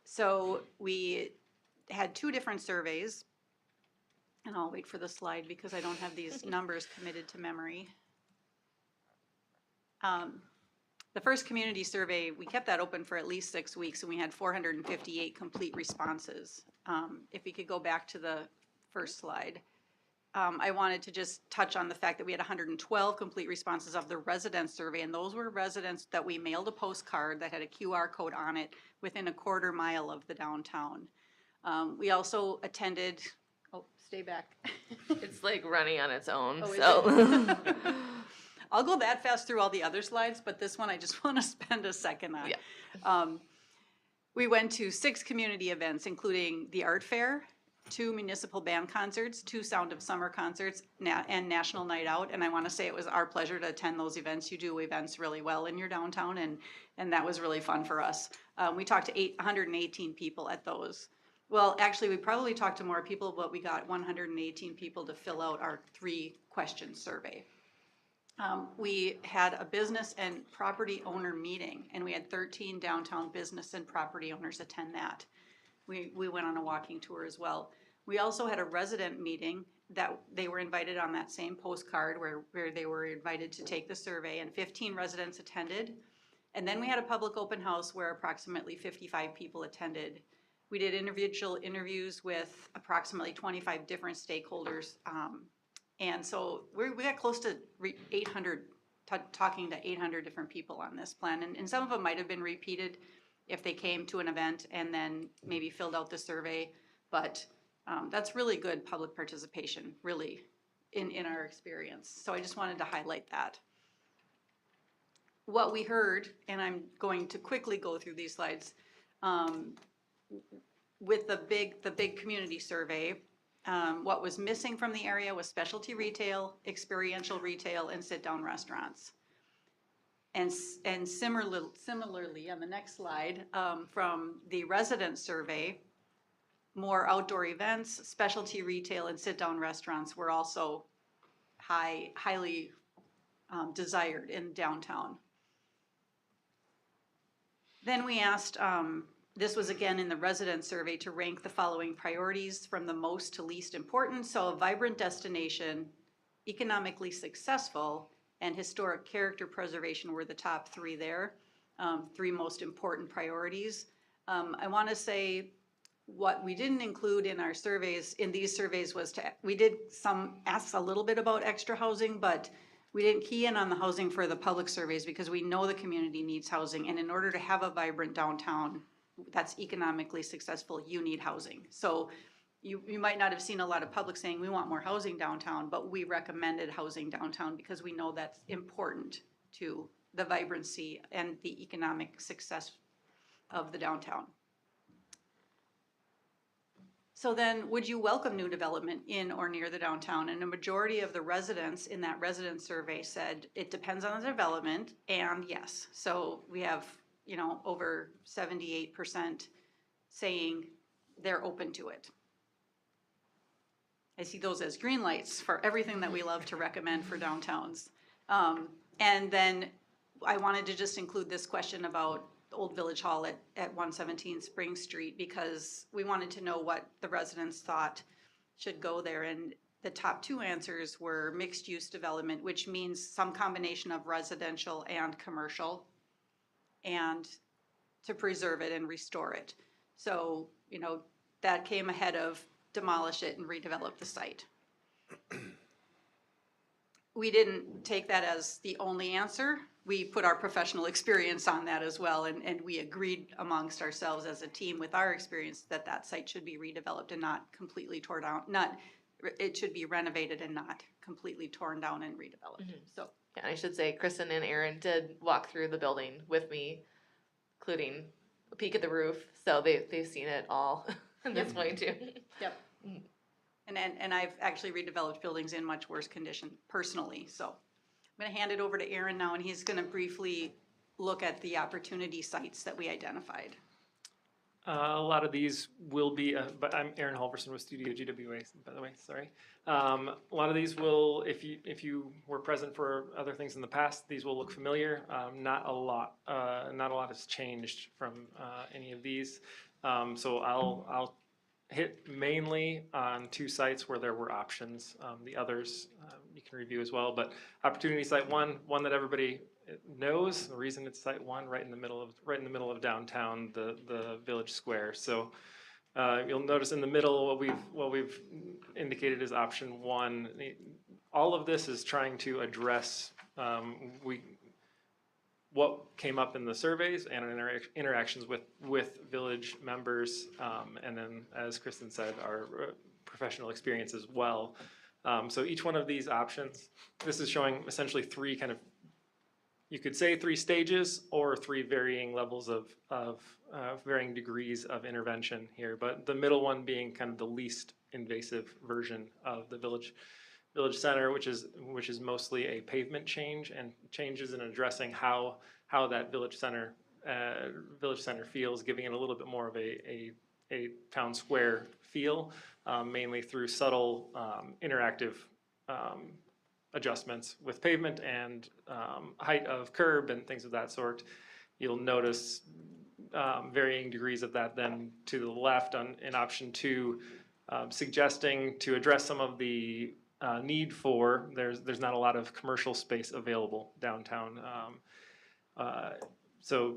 So we had 2 different surveys, and I'll wait for the slide because I don't have these numbers committed to memory. The first community survey, we kept that open for at least 6 weeks, and we had 458 complete responses. If we could go back to the first slide. I wanted to just touch on the fact that we had 112 complete responses of the resident survey, and those were residents that we mailed a postcard that had a QR code on it within a quarter mile of the downtown. We also attended, oh, stay back. It's like running on its own, Oh, is so. I'll go that fast through all the other slides, but this one I just want to spend a second on. Yeah. We went to 6 community events, including the art fair, 2 municipal band concerts, 2 Sound of Summer concerts, and National Night Out. And I want to say it was our pleasure to attend those events. You do events really well in your downtown, and that was really fun for us. We talked to 118 people at those. Well, actually, we probably talked to more people, but we got 118 people to fill out our 3-question survey. We had a business and property owner meeting, and we had 13 downtown business and property owners attend that. We went on a walking tour as well. We also had a resident meeting that they were invited on that same postcard where they were invited to take the survey, and 15 residents attended. And then we had a public open house where approximately 55 people attended. We did individual interviews with approximately 25 different stakeholders. And so we got close to 800, talking to 800 different people on this plan. And some of them might have been repeated if they came to an event and then maybe filled out the survey. But that's really good public participation, really, in our experience. So I just wanted to highlight that. What we heard, and I'm going to quickly go through these slides, with the big community survey, what was missing from the area was specialty retail, experiential retail, and sit-down restaurants. And similarly, on the next slide, from the resident survey, more outdoor events, specialty retail, and sit-down restaurants were also highly desired in downtown. Then we asked, this was again in the resident survey, to rank the following priorities from the most to least important. So a vibrant destination, economically successful, and historic character preservation were the top 3 there, 3 most important priorities. I want to say what we didn't include in our surveys, in these surveys, was we did ask a little bit about extra housing, but we didn't key in on the housing for the public surveys because we know the community needs housing. And in order to have a vibrant downtown that's economically successful, you need housing. So you might not have seen a lot of public saying we want more housing downtown, but we recommended housing downtown because we know that's important to the vibrancy and the economic success of the downtown. So then, would you welcome new development in or near the downtown? And a majority of the residents in that resident survey said it depends on the development, and yes. So we have, over 78% saying they're open to it. I see those as green lights for everything that we love to recommend for downtowns. And then I wanted to just include this question about Old Village Hall at 117 Spring Street, because we wanted to know what the residents thought should go there. And the top 2 answers were mixed use development, which means some combination of residential and commercial, and to preserve it and restore it. So, that came ahead of demolish it and redevelop the site. We didn't take that as the only answer. We put our professional experience on that as well, and we agreed amongst ourselves as a team with our experience that site should be redeveloped and not completely torn down. It should be renovated and not completely torn down and redeveloped. Mm-hmm. So Yeah, I should say Kristen and Aaron did walk through the building with me, including a peek at the roof. So they've seen it all at this point too. Yep. And I've actually redeveloped buildings in much worse condition personally. So I'm going to hand it over to Aaron now, and he's going to briefly look at the opportunity sites that we identified. A lot of these will be, but I'm Aaron Halverson with Studio GWA, by the way, sorry. A lot of these will, if you were present for other things in the past, these will look familiar. Not a lot has changed from any of these. So I'll hit mainly on 2 sites where there were options. The others you can review as well, but opportunity site one that everybody knows, the reason it's Site 1, right in the middle of downtown, the village square. So you'll notice in the middle what we've indicated as option 1. All of this is trying to address what came up in the surveys and our interactions with village members, and then, as Kristen said, our professional experience as well. So each one of these options, this is showing essentially 3 kind of, you could say 3 stages or 3 varying levels of varying degrees of intervention here, but the middle one being kind of the least invasive version of the village center, which is mostly a pavement change and changes in addressing how that village center feels, giving it a little bit more of a town square feel, mainly through subtle interactive adjustments with pavement and height of curb and things of that sort. You'll notice varying degrees of that then to the left in option 2, suggesting to address some of the need for, there's not a lot of commercial space available downtown. So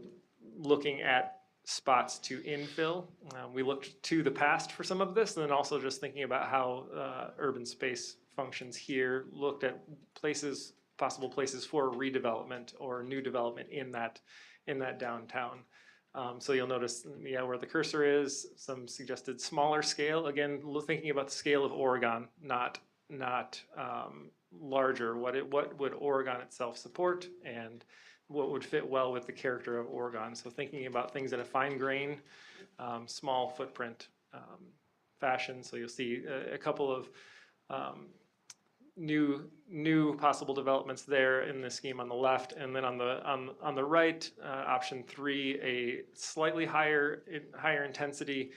looking at spots to infill, we looked to the past for some of this, and then also just thinking about how urban space functions here, looked at possible places for redevelopment or new development in that downtown. So you'll notice, where the cursor is, some suggested smaller scale. Again, thinking about the scale of Oregon, not larger. What would Oregon itself support, and what would fit well with the character of Oregon? So thinking about things in a fine grain, small footprint fashion. So you'll see a couple of new possible developments there in the scheme on the left, and then on the right, option 3, a slightly higher intensity.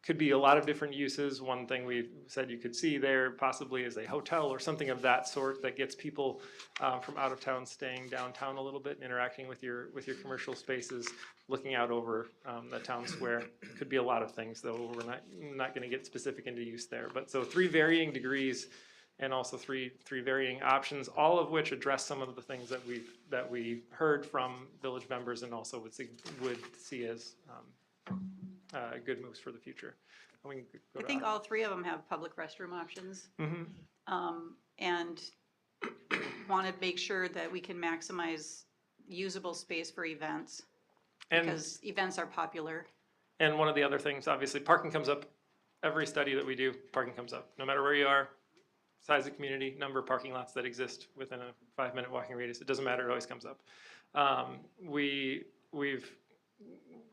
Could be a lot of different uses. One thing we said you could see there possibly is a hotel or something of that sort that gets people from out of town staying downtown a little bit and interacting with your commercial spaces, looking out over the town square. Could be a lot of things, though. We're not going to get specific into use there. But so 3 varying degrees and also three varying options, all of which address some of the things that we heard from village members and also would see as good moves for the future. I think all 3 of them have public restroom options. Mm-hmm. And want to make sure that we can maximize usable space for events, because events are popular. And one of the other things, obviously, parking comes up. Every study that we do, parking comes up. No matter where you are, size of community, number of parking lots that exist within a 5-minute walking radius, it doesn't matter, it always comes up.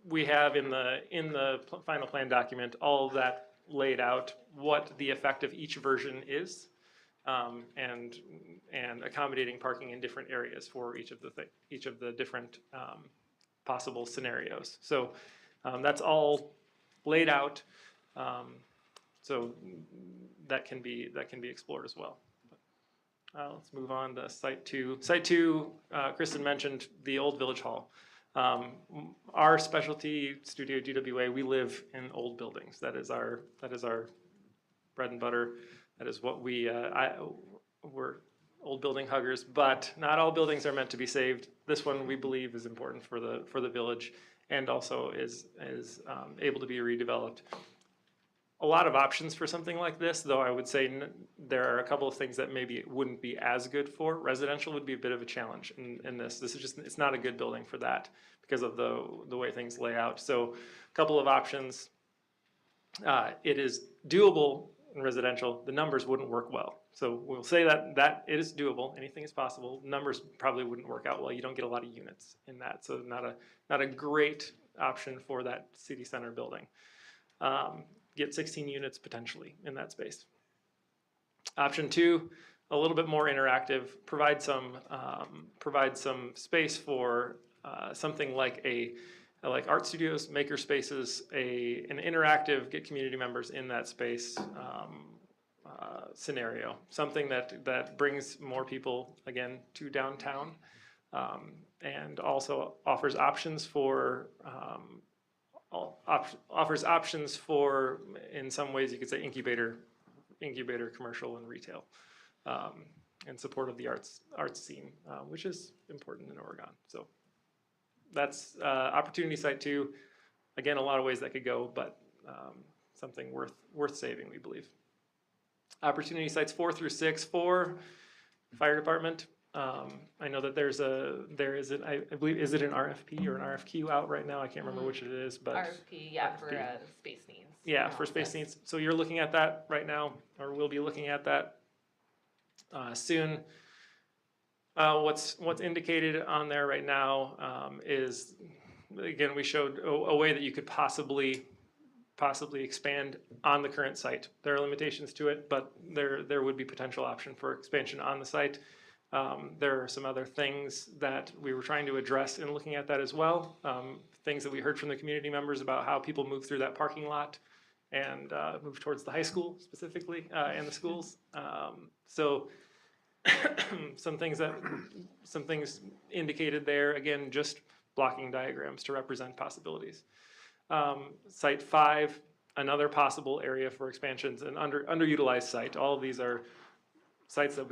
We have in the final plan document all of that laid out, what the effect of each version is, and accommodating parking in different areas for each of the different possible scenarios. So that's all laid out, so that can be explored as well. Let's move on to Site 2. Site 2, Kristen mentioned the old Village Hall. Our specialty, Studio GWA, we live in old buildings. That is our bread and butter. That is what we're old building huggers, but not all buildings are meant to be saved. This one we believe is important for the village, and also is able to be redeveloped. A lot of options for something like this, though I would say there are a couple of things that maybe it wouldn't be as good for. Residential would be a bit of a challenge in this. This is just, it's not a good building for that because of the way things lay out. So a couple of options. It is doable in residential. The numbers wouldn't work well. So we'll say that it is doable. Anything is possible. Numbers probably wouldn't work out well. You don't get a lot of units in that. So not a great option for that city center building. Get 16 units potentially in that space. Option 2, a little bit more interactive, provide some space for something like art studios, maker spaces, an interactive, get community members in that space scenario. Something that brings more people, again, to downtown, and also offers options for in some ways you could say incubator commercial and retail. in support of the arts scene, which is important in Oregon. So that's opportunity site 2. Again, a lot of ways that could go, but something worth saving, we believe. Opportunity sites 4 through 6. 4, fire department. I know that there is an, I believe, is it an RFP or an RFQ out right now? I can't remember which it is, but. RFP, yeah, for space needs. Yeah, for space needs. So you're looking at that right now, or we'll be looking at that soon. What's indicated on there right now is, again, we showed a way that you could possibly expand on the current site. There are limitations to it, but there would be potential option for expansion on the site. There are some other things that we were trying to address in looking at that as well. Things that we heard from the community members about how people move through that parking lot and move towards the high school specifically and the schools. So some things indicated there, again, just blocking diagrams to represent possibilities. Site 5, another possible area for expansions, an underutilized site. All of these are sites that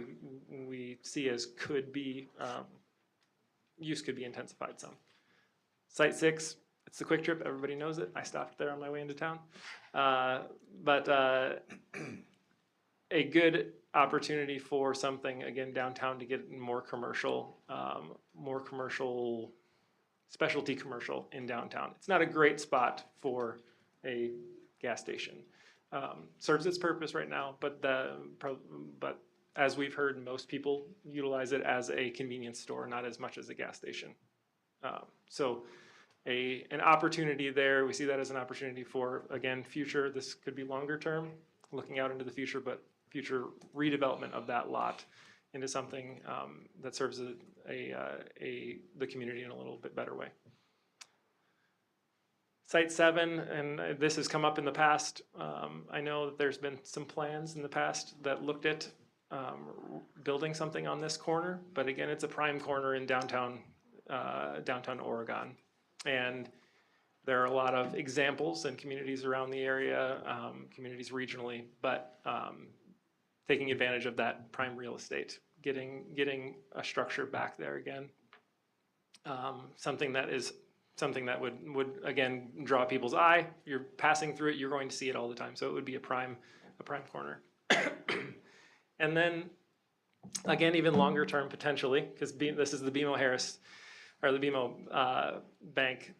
we see as could be, use could be intensified some. Site 6, it's the Quick Trip, everybody knows it. I stopped there on my way into town. But a good opportunity for something, again, downtown to get more commercial, specialty commercial in downtown. It's not a great spot for a gas station. Serves its purpose right now, but as we've heard, most people utilize it as a convenience store, not as much as a gas station. So an opportunity there, we see that as an opportunity for, again, future, this could be longer term, looking out into the future, but future redevelopment of that lot into something that serves the community in a little bit better way. Site 7, and this has come up in the past. I know that there's been some plans in the past that looked at building something on this corner, but again, it's a prime corner in downtown Oregon. And there are a lot of examples and communities around the area, communities regionally, but taking advantage of that prime real estate, getting a structure back there again. Something that would again draw people's eye. You're passing through it, you're going to see it all the time. So it would be a prime corner. And then again, even longer term potentially, because this is the BMO Harris or the BMO Bank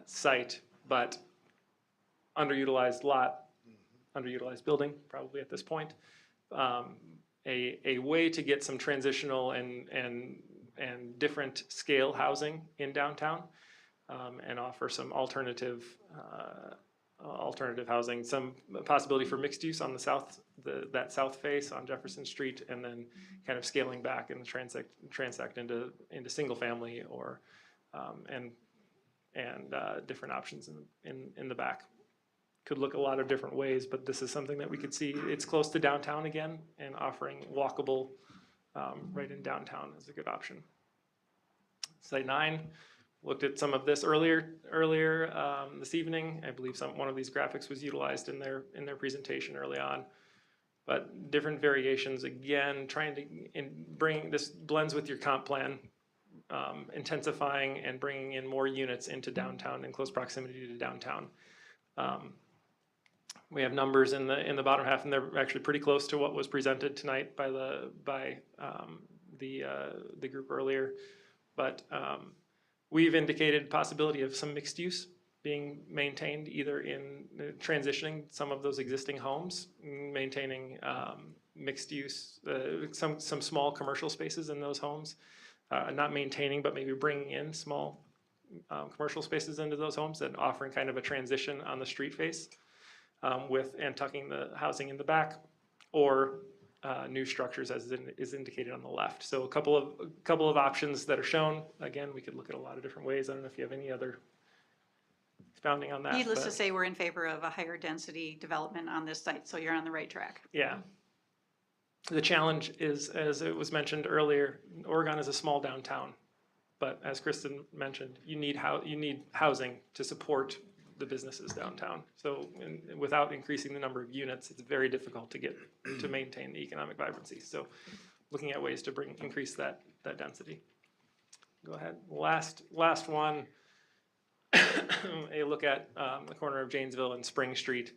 site, but underutilized lot, underutilized building probably at this point. A way to get some transitional and different scale housing in downtown, and offer some alternative housing, some possibility for mixed use on the south, that south face on Jefferson Street, and then kind of scaling back and transect into single family or and different options in the back. Could look a lot of different ways, but this is something that we could see. It's close to downtown again, and offering walkable right in downtown is a good option. Site 9, looked at some of this earlier this evening. I believe one of these graphics was utilized in their presentation early on. But different variations, again, trying to bring this blends with your comp plan, intensifying and bringing in more units into downtown in close proximity to downtown. We have numbers in the bottom half, and they're actually pretty close to what was presented tonight by the group earlier. But we've indicated possibility of some mixed use being maintained, either in transitioning some of those existing homes, maintaining mixed use, some small commercial spaces in those homes, not maintaining, but maybe bringing in small commercial spaces into those homes and offering kind of a transition on the street face. And tucking the housing in the back, or new structures as is indicated on the left. So a couple of options that are shown. Again, we could look at a lot of different ways. I don't know if you have any other expounding on that. Needless to say, we're in favor of a higher density development on this site, so you're on the right track. Yeah. The challenge is, as it was mentioned earlier, Oregon is a small downtown, but as Kristen mentioned, you need housing to support the businesses downtown. So without increasing the number of units, it's very difficult to maintain the economic vibrancy. So looking at ways to increase that density. Go ahead. Last one, a look at the corner of Janesville and Spring Street,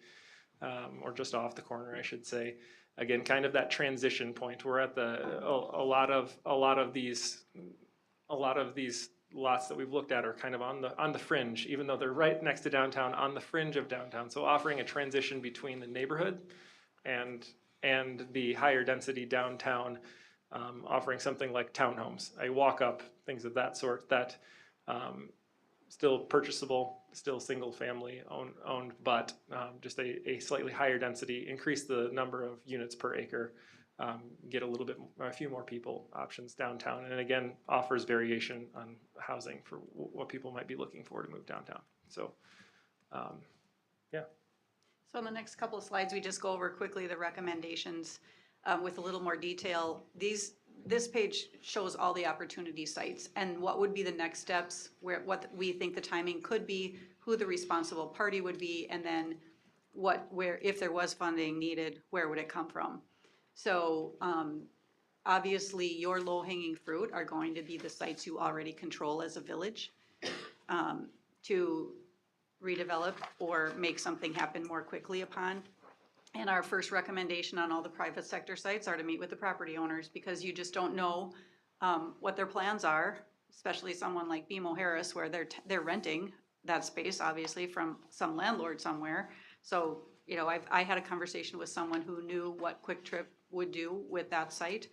or just off the corner, I should say. Again, kind of that transition point. We're at a lot of these lots that we've looked at are kind of on the fringe, even though they're right next to downtown, on the fringe of downtown. So offering a transition between the neighborhood and the higher density downtown, offering something like townhomes, a walk-up, things of that sort, that still purchasable, still single family owned, but just a slightly higher density, increase the number of units per acre, get a few more people options downtown, and again, offers variation on housing for what people might be looking for to move downtown. So, yeah. So on the next couple of slides, we just go over quickly the recommendations with a little more detail. This page shows all the opportunity sites and what would be the next steps, what we think the timing could be, who the responsible party would be, and then where, if there was funding needed, where would it come from? So obviously your low-hanging fruit are going to be the sites you already control as a village to redevelop or make something happen more quickly upon. And our first recommendation on all the private sector sites are to meet with the property owners, because you just don't know what their plans are, especially someone like BMO Harris, where they're renting that space, obviously, from some landlord somewhere. So, you know, I had a conversation with someone who knew what Quick Trip would do with that site.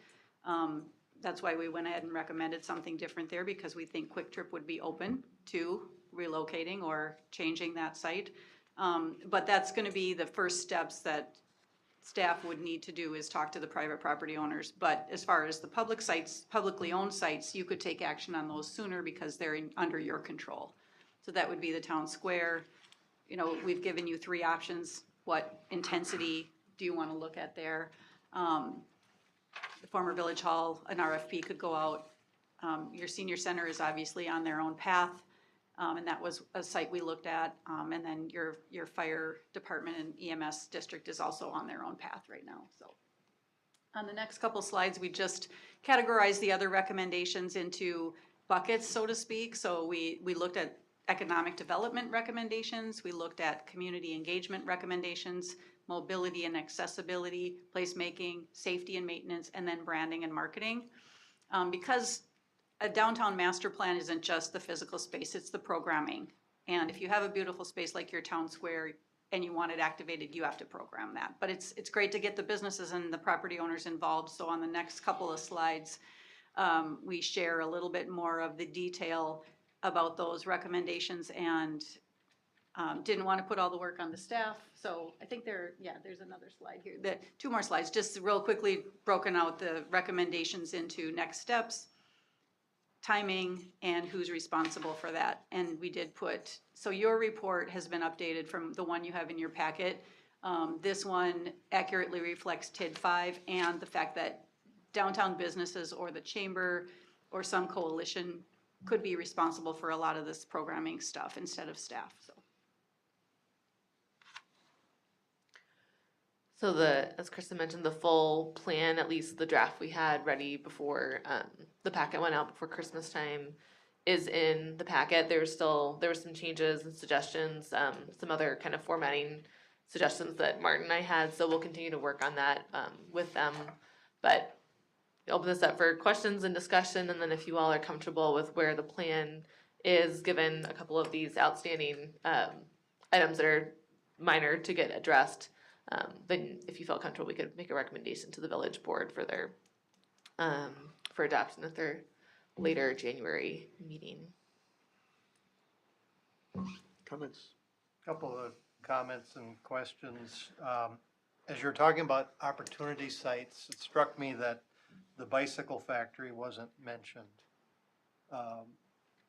That's why we went ahead and recommended something different there, because we think Quick Trip would be open to relocating or changing that site. But that's going to be the first steps that staff would need to do, is talk to the private property owners. But as far as the public sites, publicly owned sites, you could take action on those sooner because they're under your control. So that would be the town square. You know, we've given you 3 options. What intensity do you want to look at there? The former Village Hall, an RFP could go out. Your senior center is obviously on their own path. And that was a site we looked at, and then your fire department and EMS district is also on their own path right now. So on the next couple slides, we just categorize the other recommendations into buckets, so to speak. So we looked at economic development recommendations, we looked at community engagement recommendations, mobility and accessibility, placemaking, safety and maintenance, and then branding and marketing. Because a downtown master plan isn't just the physical space, it's the programming. And if you have a beautiful space like your town square and you want it activated, you have to program that. But it's great to get the businesses and the property owners involved. So on the next couple of slides, we share a little bit more of the detail about those recommendations, and didn't want to put all the work on the staff. So I think there's another slide here. 2 more slides, just real quickly broken out the recommendations into next steps, timing, and who's responsible for that. And we did put, so your report has been updated from the one you have in your packet. This one accurately reflects TID 5 and the fact that downtown businesses or the chamber or some coalition could be responsible for a lot of this programming stuff instead of staff. So as Kristen mentioned, the full plan, at least the draft we had ready before the packet went out before Christmas time, is in the packet. There were some changes and suggestions, some other kind of formatting suggestions that Martin and I had. So we'll continue to work on that with them. But open this up for questions and discussion, and then if you all are comfortable with where the plan is, given a couple of these outstanding items that are minor to get addressed. Then if you felt comfortable, we could make a recommendation to the village board for their, for adoption at their later January meeting. Comments? Couple of comments and questions. As you're talking about opportunity sites, it struck me that the bicycle factory wasn't mentioned.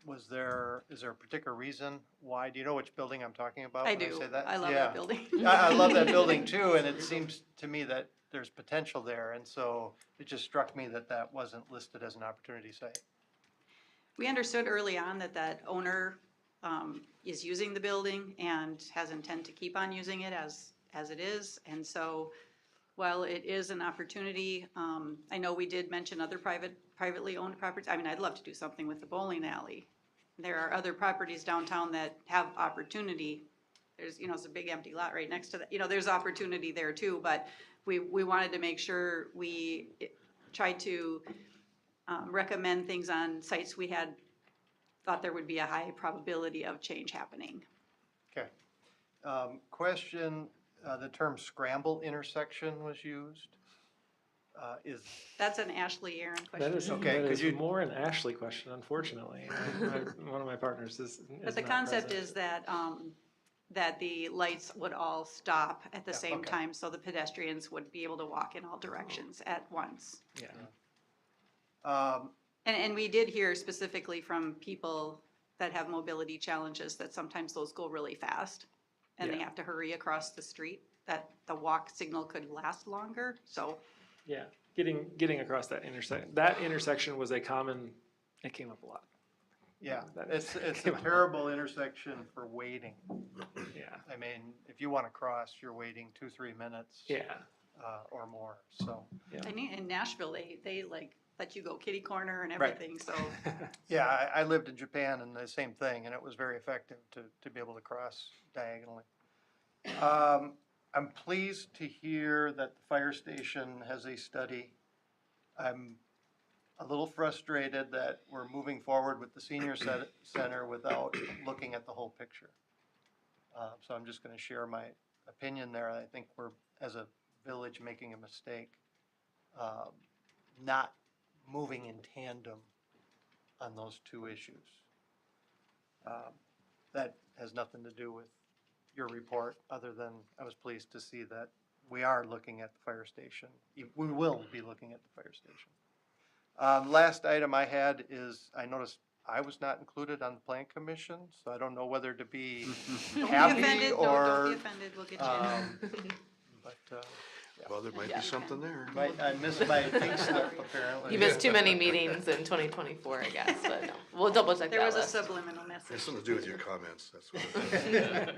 Is there a particular reason why? Do you know which building I'm talking about? I when do. say that? I love Yeah. that building. I love that building too, and it seems to me that there's potential there, and so it just struck me that that wasn't listed as an opportunity site. We understood early on that owner is using the building and has intent to keep on using it as it is. And so while it is an opportunity, I know we did mention other privately owned properties. I mean, I'd love to do something with the bowling alley. There are other properties downtown that have opportunity. There's, it's a big empty lot right next to that. There's opportunity there too, but we wanted to make sure we tried to recommend things on sites we had thought there would be a high probability of change happening. Okay. Question, the term scramble intersection was used. Is, That's an Ashley Aaron question. That is, Okay, that could is you- more an Ashley question, unfortunately. One of my partners is But the not concept present. is that the lights would all stop at the same okay. time, so the pedestrians would be able to walk in all directions at once. Yeah. And we did hear specifically from people that have mobility challenges that sometimes those go really fast and they Yeah. have to hurry across the street, that the walk signal could last longer, so. Yeah, getting across that intersection was it came up a lot. yeah, That it's a came up. terrible intersection for waiting. Yeah, I mean, if you want to cross, you're waiting 2-3 minutes. yeah, Or more, so. yeah. In Nashville, they like let you go kitty corner and Right. everything, so. Yeah, I lived in Japan and the same thing, and it was very effective to be able to cross diagonally. I'm pleased to hear that the fire station has a study. I'm a little frustrated that we're moving forward with the senior center without looking at the whole picture. So I'm just gonna share my opinion there. I think we're, as a village, making a mistake, not moving in tandem on those two issues. That has nothing to do with your report, other than I was pleased to see that we are looking at the fire station. We will be looking at the fire station. Last item I had is, I noticed I was not included on the plan commission, so I don't know whether to be Don't be happy offended, no, or. don't be offended, we'll get you in. But, Well, there might Yeah. be something there. I missed my pink slip apparently. You missed too many meetings in 2024, I guess, but no. We'll double check that There was a list. subliminal It message. has something to do with your comments, that's what.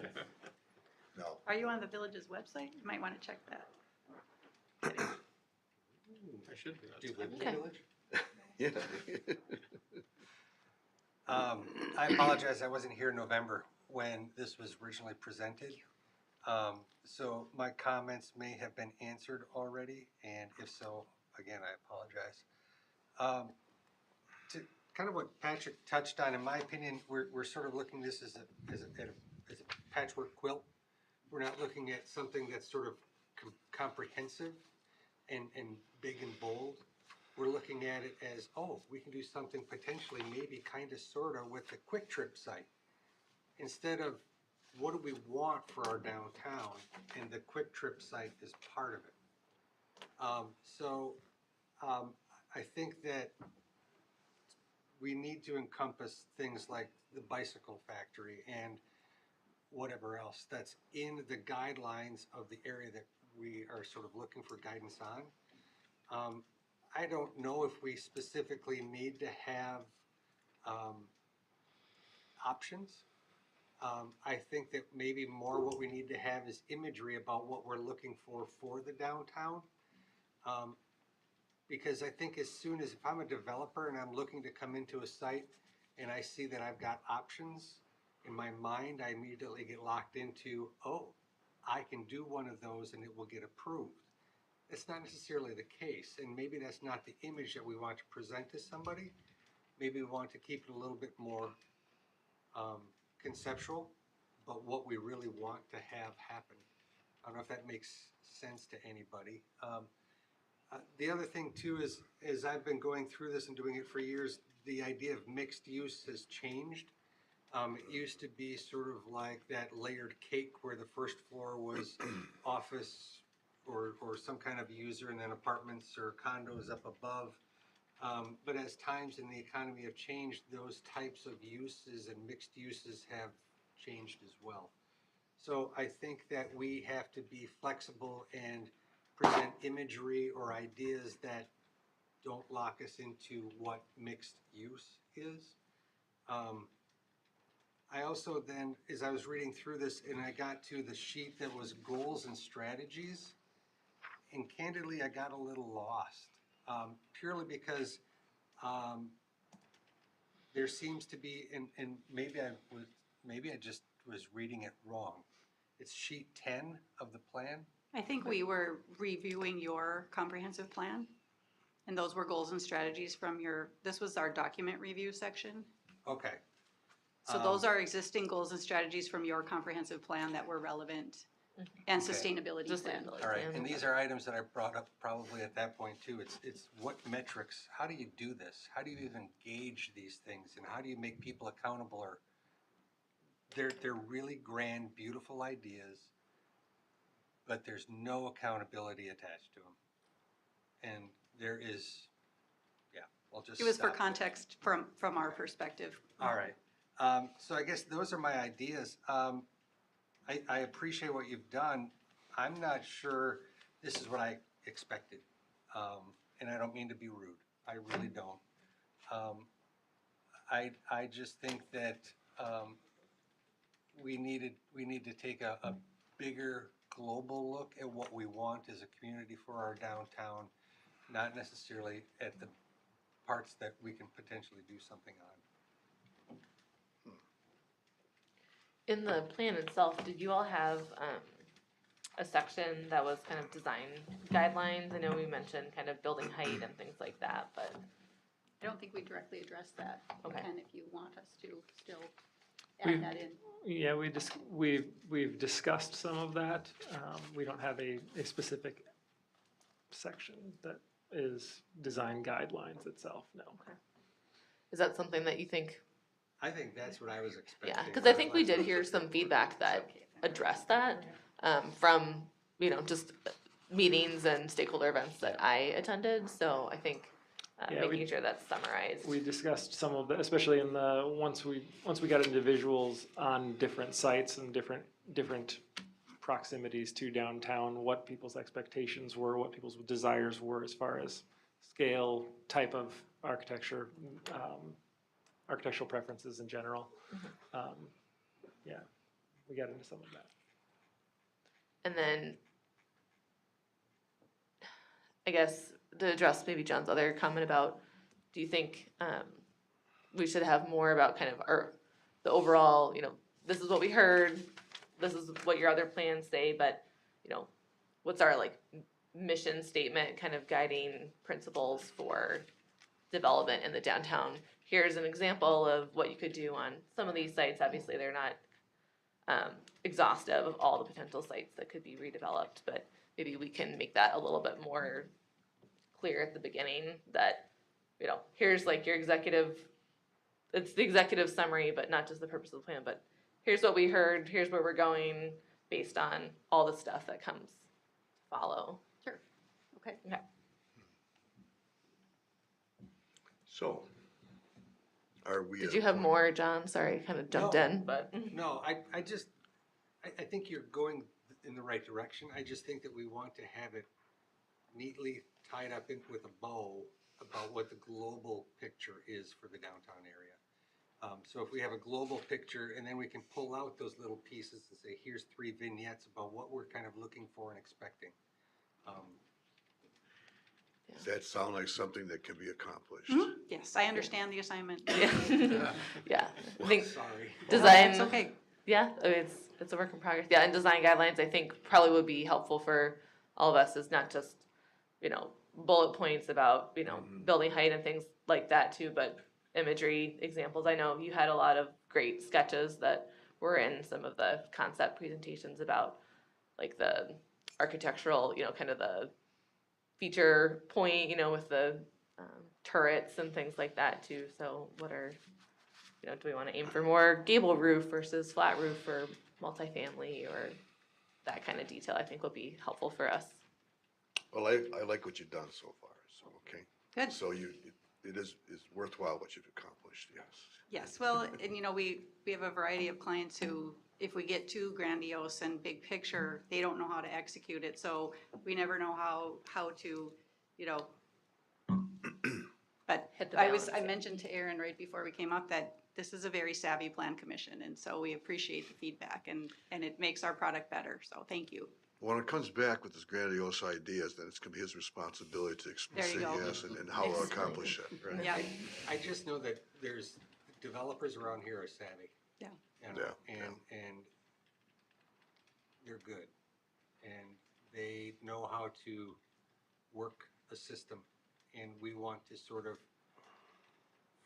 No. Are you on the village's website? You might want to check that. I should be. Do you live in the Okay. village? Yeah. I apologize, I wasn't here in November when this was originally presented. So my comments may have been answered already, and if so, again, I apologize. To kind of what Patrick touched on, in my opinion, we're sort of looking this as a patchwork quilt. We're not looking at something that's sort of comprehensive and big and bold. We're looking at it as, we can do something potentially, maybe kind of, sort of, with the Quick Trip site. Instead of, what do we want for our downtown? And the Quick Trip site is part of it. I think that we need to encompass things like the bicycle factory and whatever else that's in the guidelines of the area that we are sort of looking for guidance on. I don't know if we specifically need to have options. I think that maybe more what we need to have is imagery about what we're looking for the downtown. Because I think as soon as, if I'm a developer and I'm looking to come into a site and I see that I've got options, in my mind, I immediately get locked into, I can do one of those and it will get approved. It's not necessarily the case, and maybe that's not the image that we want to present to somebody. Maybe we want to keep it a little bit more conceptual, but what we really want to have happen. I don't know if that makes sense to anybody. The other thing too is, as I've been going through this and doing it for years, the idea of mixed use has changed. It used to be sort of like that layered cake where the first floor was office or some kind of user, and then apartments or condos up above. But as times in the economy have changed, those types of uses and mixed uses have changed as well. So I think that we have to be flexible and present imagery or ideas that don't lock us into what mixed use is. I also then, as I was reading through this, and I got to the sheet that was goals and strategies, and candidly, I got a little lost, purely because, there seems to be, and maybe I just was reading it wrong. It's sheet 10 of the plan? I think we were reviewing your comprehensive plan, and those were goals and strategies from this was our document review section. Okay. So those are existing goals and strategies from your comprehensive plan that were relevant, and Okay. sustainability plan. All right, and these are items that I brought up probably at that point too. It's what metrics, how do you do this? How do you even gauge these things, and how do you make people accountable? Or they're really grand, beautiful ideas, but there's no accountability attached to them. And there is, yeah, I'll just It was for stop there. context from our perspective. All right. So I guess those are my ideas. I appreciate what you've done. I'm not sure this is what I expected. And I don't mean to be rude. I really don't. I just think that we need to take a bigger global look at what we want as a community for our downtown, not necessarily at the parts that we can potentially do something on. In the plan itself, did you all have a section that was kind of design guidelines? I know we mentioned kind of building height and things like that, but I don't think we directly addressed that. Okay. And if you want us to still We've- add that in. Yeah, we've discussed some of that. We don't have a specific section that is design guidelines itself, no. is that something that you think? I think that's what I was expecting. Yeah, because I think we did hear some feedback that addressed that from, just meetings and stakeholder events that I attended. So I think Yeah, making sure that's summarized. We discussed some of that, especially in once we got into visuals on different sites and different proximities to downtown, what people's expectations were, what people's desires were as far as scale, type of architecture, architectural preferences in general. Yeah, we got into some of that. And then, I guess, to address maybe John's other comment about, do you think we should have more about kind of the overall, this is what we heard, this is what your other plans say, but, what's our mission statement, kind of guiding principles for development in the downtown? Here's an example of what you could do on some of these sites. Obviously, they're not exhaustive of all the potential sites that could be redeveloped, but maybe we can make that a little bit more clear at the beginning that, here's your executive, it's the executive summary, but not just the purpose of the plan, but here's what we heard, here's where we're going based on all the stuff that comes to follow. Sure. Okay. Okay. So, are we? Did you have more, John? Sorry, kind of jumped No. in, but. No, I think you're going in the right direction. I just think that we want to have it neatly tied up in with a bow about what the global picture is for the downtown area. So if we have a global picture, and then we can pull out those little pieces and say, here's 3 vignettes about what we're kind of looking for and expecting. Does that sound like something that can be accomplished? Yes, I understand the assignment. Yeah, I think Sorry. design. It's okay. Yeah, it's a work in progress. Yeah, and design guidelines I think probably would be helpful for all of us. Is not just bullet points about building height and things like that too, but imagery examples. I know you had a lot of great sketches that were in some of the concept presentations about the architectural, kind of the feature point, with the turrets and things like that too. So what are, do we want to aim for more gable roof versus flat roof or multifamily or that kind of detail? I think would be helpful for us. Well, I like what you've done so far, so, okay. Good. So it is worthwhile what you've accomplished, yes. Yes, well, and we have a variety of clients who, if we get too grandiose and big picture, they don't know how to execute it, so we never know how to, but Hit the I balance, yeah. mentioned to Aaron right before we came up that this is a very savvy plan commission, and so we appreciate the feedback, and it makes our product better, so thank you. When it comes back with this grandiose ideas, then it's gonna be his responsibility to There you say go. yes and how to accomplish it, right? Yeah. I just know that there's, developers around here are savvy. Yeah. You know, Yeah, and they're good. And they know how to work a system. And we want to sort of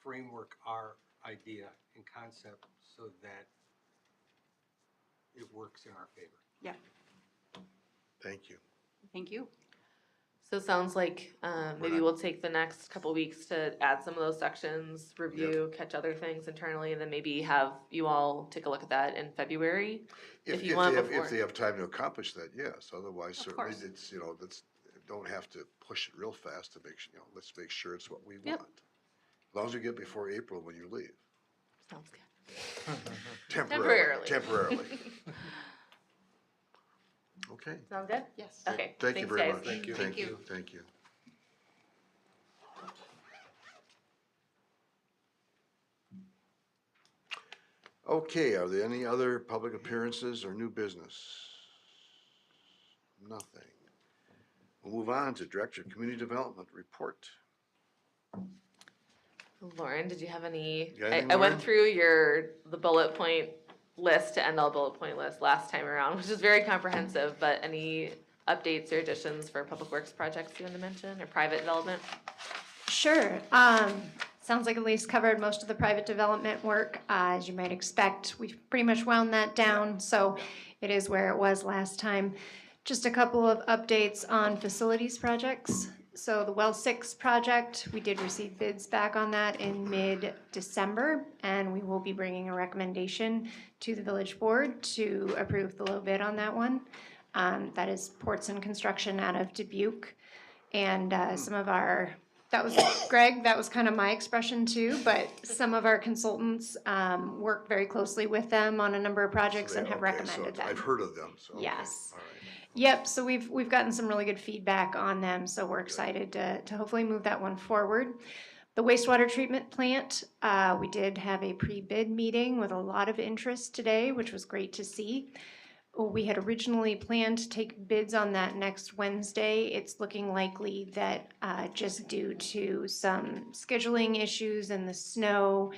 framework our idea and concept so that it works in our favor. Yeah, Thank you. thank you. So it sounds like maybe we'll take the next couple weeks to add some of those sections, review, catch other things internally, and then maybe have you all take a look at that in February. If you want before. If they have time to accomplish that, yes, otherwise certainly course. it's, you know, that's, don't have to push it real fast to make, you know, let's make sure it's what we Yep. want. As long as you get before April when you leave. Sounds good. Temporarily. Temporarily. Okay. Sound good? Yes. Okay. Thank you thanks, very guys. much. Thank you. Thank you, thank you. Okay, are there any other public appearances or new business? Nothing. We'll move on to Director of Community Development report. Lauren, did you have any? Got anything, I Lauren? went through the bullet point list to end all bullet point list last time around, which is very comprehensive, but any updates or additions for public works projects you want to mention or private development? Sure. Sounds like Elise covered most of the private development work. As you might expect, we've pretty much wound that down, so it is where it was last time. Just a couple of updates on facilities projects. So the Well 6 project, we did receive bids back on that in mid-December, and we will be bringing a recommendation to the village board to approve the low bid on that one. That is Ports and Construction out of Dubuque. And some of our, that was, Greg, that was kind of my expression too, but some of our consultants work very closely with them on a number of projects and have recommended them. I've heard of them, so. okay, Yes. all right. Yep, so we've gotten some really good feedback on them, so we're excited to hopefully move that one forward. The wastewater treatment plant, we did have a pre-bid meeting with a lot of interest today, which was great to see. We had originally planned to take bids on that next Wednesday. It's looking likely that just due to some scheduling issues and the snow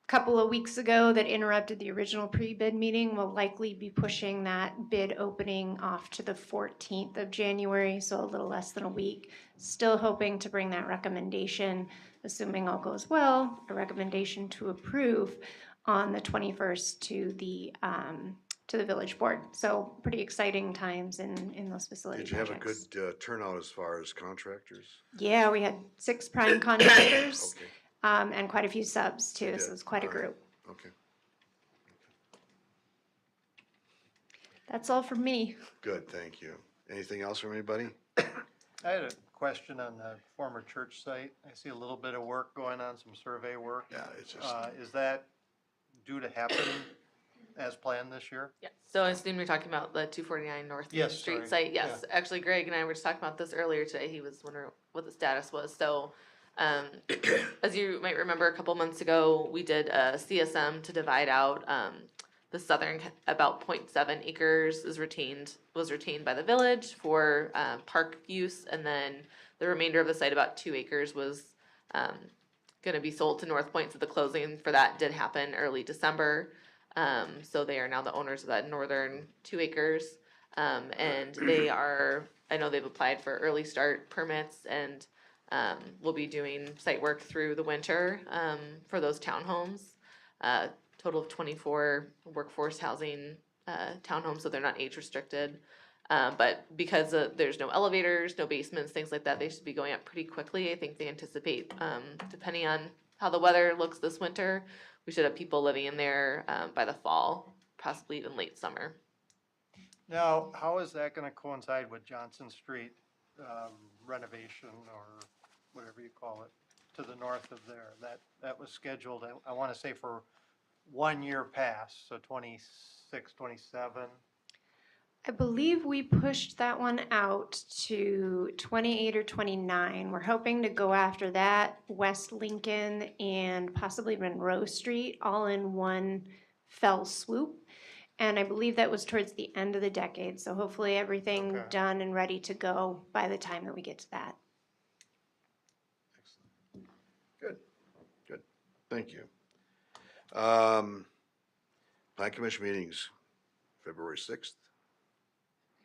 couple of weeks ago that interrupted the original pre-bid meeting, we'll likely be pushing that bid opening off to the 14th of January, so a little less than a week. Still hoping to bring that recommendation, assuming all goes well, a recommendation to approve on the 21st to the village board. So pretty exciting times in those facility Did you have a projects. good turnout as far as contractors? Yeah, we had 6 prime contractors. Okay. And quite a few subs too, so did. it's quite a All right. group. Okay, That's all from me. good, thank you. Anything else from anybody? I had a question on the former church site. I see a little bit of work going on, some survey work. Yeah, it's just, Is that due to happen as planned this year? Yeah, so I assume you're talking about the 249 North Main Yes, Street sorry. site. Yes, actually Greg and I were just talking about this earlier today. He was wondering what the status was. So, as you might remember, a couple months ago, we did a CSM to divide out, the southern, about 0.7 acres was retained by the village for, park use. And then the remainder of the site, about 2 acres, was, gonna be sold to North Point. So the closing for that did happen early December. So they are now the owners of that northern 2 acres. And they are, I know they've applied for early start permits and we'll be doing site work through the winter for those townhomes. Total of 24 workforce housing townhomes, so they're not age restricted. But because there's no elevators, no basements, things like that, they should be going up pretty quickly. I think they anticipate, depending on how the weather looks this winter, we should have people living in there by the fall, possibly even late summer. Now, how is that gonna coincide with Johnson Street renovation or whatever you call it, to the north of there? That was scheduled, I wanna say for 1 year past, so 26, 27. I believe we pushed that one out to 28 or 29. We're hoping to go after that, West Lincoln and possibly Monroe Street, all in one fell swoop. And I believe that was towards the end of the decade, so hopefully everything Okay. done and ready to go by the time that we get to that. Good, good, thank you. Plan Commission meetings, February 6th.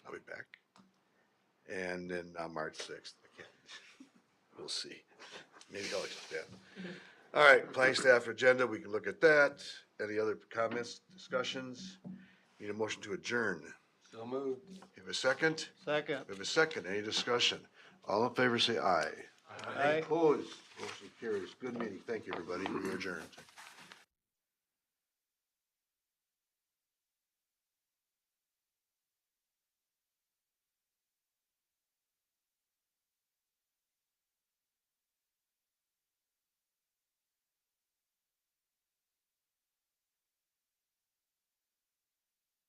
I'll be back. And then March 6th, again. We'll see. Maybe I'll extend. All right, planning staff agenda, we can look at that. Any other comments, discussions? Need a motion to adjourn. So moved. You have a second? Second. We have a second. Any discussion? All in favor, say aye. Aye. Opposed? Motion carries. Good meeting. Thank you, everybody. We are adjourned.